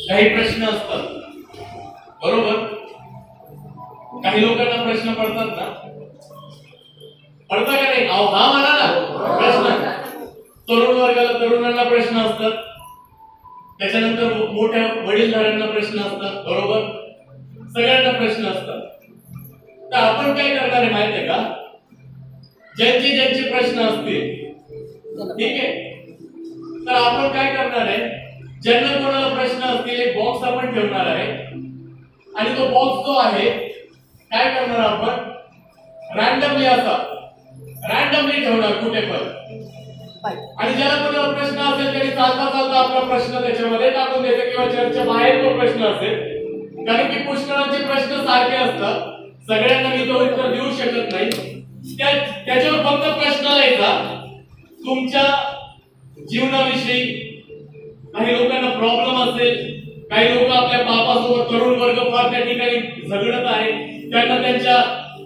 A: काही प्रश्न असतात, बरोबर, काही लोकांना प्रश्न पडतात ना, पडता का नाही? हा म्हणा ना प्रश्न. तरुण वर्गाला तरुणांना प्रश्न असतात, त्याच्यानंतर मोठ्या वडीलधाऱ्यांना प्रश्न असतात, बरोबर, सगळ्यांना प्रश्न असतात. तर आपण काय करणार आहे माहिती आहे का? ज्यांचे ज्यांचे प्रश्न असतील, ठीक आहे, तर आपण काय करणार आहे, ज्यांना कोणाला प्रश्न असतील एक बॉक्स आपण ठेवणार आहे आणि तो बॉक्स जो आहे काय करणार आपण रॅन्डमली ठेवणार कुठे पण. आणि ज्याला कोणाला प्रश्न असेल त्यांनी चालता चालता आपला प्रश्न त्याच्यामध्ये टाकून द्यायचा किंवा चर्चा बाहेर तो प्रश्न असेल, कारण की पुष्कळांचे प्रश्न सारखे असतात, सगळ्यांना मी तो उत्तर देऊ शकत नाही. त्याच्यावर फक्त प्रश्न लिहायचा तुमच्या जीवनाविषयी. काही लोकांना प्रॉब्लेम असेल, काही लोक आपल्या पापासोबत तरुण वर्ग फार त्या ठिकाणी झगडत आहे, त्यांना त्यांच्या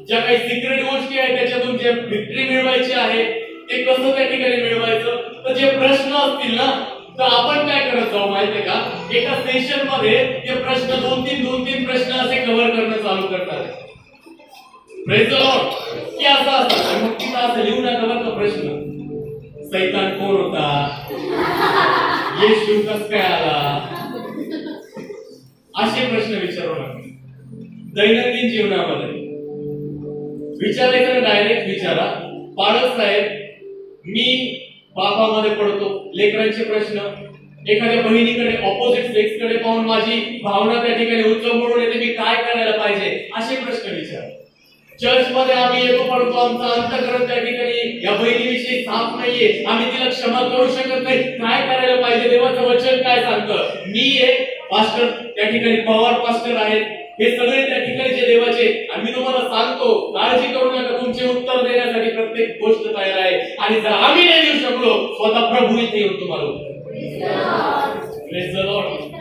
A: ज्या काही सिक्रेट गोष्टी आहेत त्याच्यातून जे विक्ट्री मिळवायची आहे ते कसं त्या ठिकाणी मिळवायचं. तर जे प्रश्न असतील ना, तर आपण काय करत जाऊ माहितीये का, एका सेशन मध्ये ते प्रश्न दोन तीन प्रश्न असे कव्हर करणं चालू करतात. Praise the Lord. की असं असतं मग तिथं असं लिहू नका बरं का प्रश्न, सैतान कोण होता, येशू कस काय आला, असे प्रश्न विचारू नका. दैनंदिन जीवनामध्ये विचारायचं डायरेक्ट विचारा, पालक साहेब मी बापामध्ये पडतो, लेकरांचे प्रश्न, एखाद्या बहिणीकडे ऑपोजिट सेक्स कडे पाहून माझी भावना त्या ठिकाणी उत्सव म्हणून येते, मी काय करायला पाहिजे, असे प्रश्न विचारा. चर्च मध्ये आम्ही येतो पडतो, आमचा अंतःकरण त्या ठिकाणी या बहिणीविषयी साफ नाहीये, आम्ही तिला क्षमा करू शकत नाही, काय करायला पाहिजे, देवाचं वचन काय सांगतं. मी एक पास्टर त्या ठिकाणी पवार पास्टर आहेत, हे सगळे त्या ठिकाणी जे देवाचे, आणि मी तुम्हाला सांगतो काळजी करू नका, तुमचे उत्तर देण्यासाठी प्रत्येक गोष्ट तयार आहे. आणि जर आम्ही नाही देऊ शकलो स्वतः प्रभू इथे येऊन तुम्हाला प्रेज द लॉर्ड.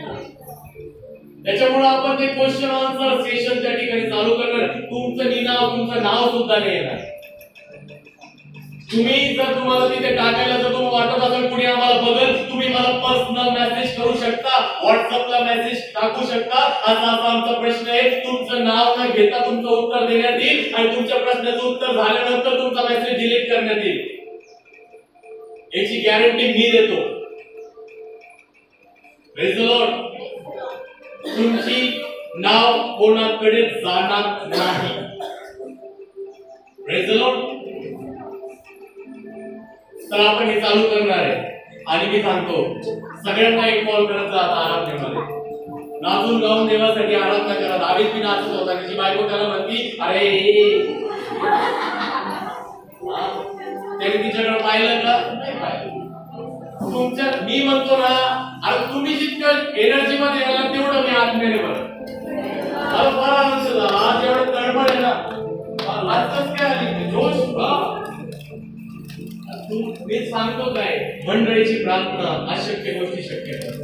A: त्याच्यामुळे आपण ते क्वेश्चन आन्सर सेशन त्या ठिकाणी चालू करणार. तुमचं नाव सुद्धा नाही येणार. तुम्ही जर तुम्हाला तिथे टाकायला जर तुम्हाला वाटत असेल कुणी आम्हाला बघल, तुम्ही मला पर्सनल मेसेज करू शकता, व्हॉट्सअपला मेसेज टाकू शकता. असा आमचा प्रश्न आहे. तुमचं नाव न घेता तुमचं उत्तर देण्यात येईल आणि तुमच्या प्रश्नाचं उत्तर झाल्यानंतर तुमचा मेसेज डिलीट करण्यात येईल. याची गॅरंटी मी देतो. Praise the Lord. तुमची नाव कोणाकडे जाणार नाही. Praise the Lord. तर आपण हे चालू करणार आहे आणि मी सांगतो सगळ्यांना एक कॉल करत जा आता आराधनेमध्ये. नाचून गाऊन देवासाठी आराधना करा. दावीद बी नाचत होता. त्याची बायको त्याला म्हणती अरे त्याने तिच्याकडे पाहिलं का? नाही पाहिलं. तुमच्या मी म्हणतो ना, अरे तुम्ही जितकं एनर्जी मध्ये येणार तेवढं मी आत्म्याने बरं. अरे बरा नसतं आज एवढं तळमळ आहे ना, आजच काय आली जोश. मी सांगतो काय, मंडळीची प्रार्थना अशक्य गोष्टी शक्य करतात.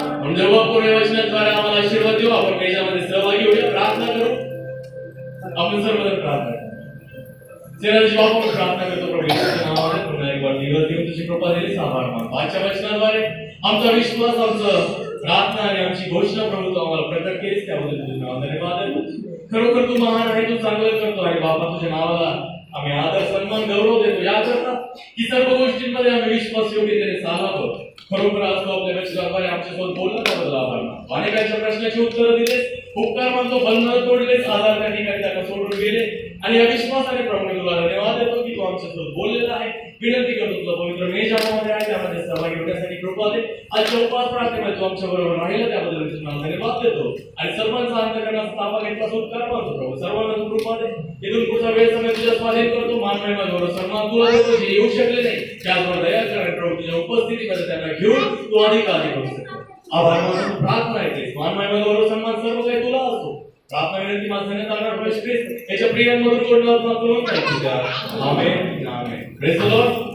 A: म्हणून जेव्हा पुणे वचनाद्वारे आम्हाला आशीर्वाद देऊ, आपण त्याच्यामध्ये सहभागी होऊया. प्रार्थना करू. आपण सर्वजण प्रार्थना करू. आपण प्रार्थना करतो प्रभू येशूच्या नावाने. पुन्हा एक बार दिवस देऊन तुझी कृपा दिली आभार मानतो. आजच्या वचनाद्वारे आमचा विश्वास, आमचं प्रार्थना आणि आमची घोषणा प्रभू तू आम्हाला प्रकट केलीस, त्याबद्दल तुझं नाव धन्यवाद देतो. खरोखर तू महान आहे, तू चांगलं करतो आणि बाबा तुझ्या नावाला आम्ही आदर सन्मान गौरव देतो. याकरता की सर्व गोष्टींमध्ये आम्ही विश्वास योग्यतेने चालावं. खरोखर आज तू आपल्या वचनाद्वारे आमच्यासोबत बोलला त्याबद्दल आभार मानतो. अनेकांच्या प्रश्नाची उत्तरं दिलेस, उपकार मानतो. बंधनं तोडलेस, आधार त्या ठिकाणी त्यांना सोडून गेले आणि या विश्वासाने प्रभू तुला धन्यवाद देतो की तू आमच्यासोबत बोललेला आहे. विनंती करतो तुला पवित्र मेज आम्हाला आहे त्यामध्ये सहभागी होण्यासाठी कृपा दे. आजच्या उपवास प्रार्थनेमध्ये तू आमच्या बरोबर राहिला त्याबद्दल तुला धन्यवाद देतो आणि सर्वांचा अंतःकरणाचा ताबा घेतला उपकार मानतो प्रभू. सर्वांना तू कृपा दे. इथून पुढचा वेळ समय तुझ्या स्वाधीन करतो. मानमय बरोबर सन्मान तुला देतो. जे येऊ शकले नाही त्याचवर दया कर प्रभू. तुझ्या उपस्थितीमध्ये त्यांना घेऊन तू अधिक करू शकतो. आभार मानतो. प्रार्थना आहे मानमय बरोबर सन्मान सर्व काही तुला असतो. प्रार्थना विनंती माझ्या चालणार प्रवेश याच्या प्रियांमधून कोणला करून आमेन. आमेन. Praise the Lord.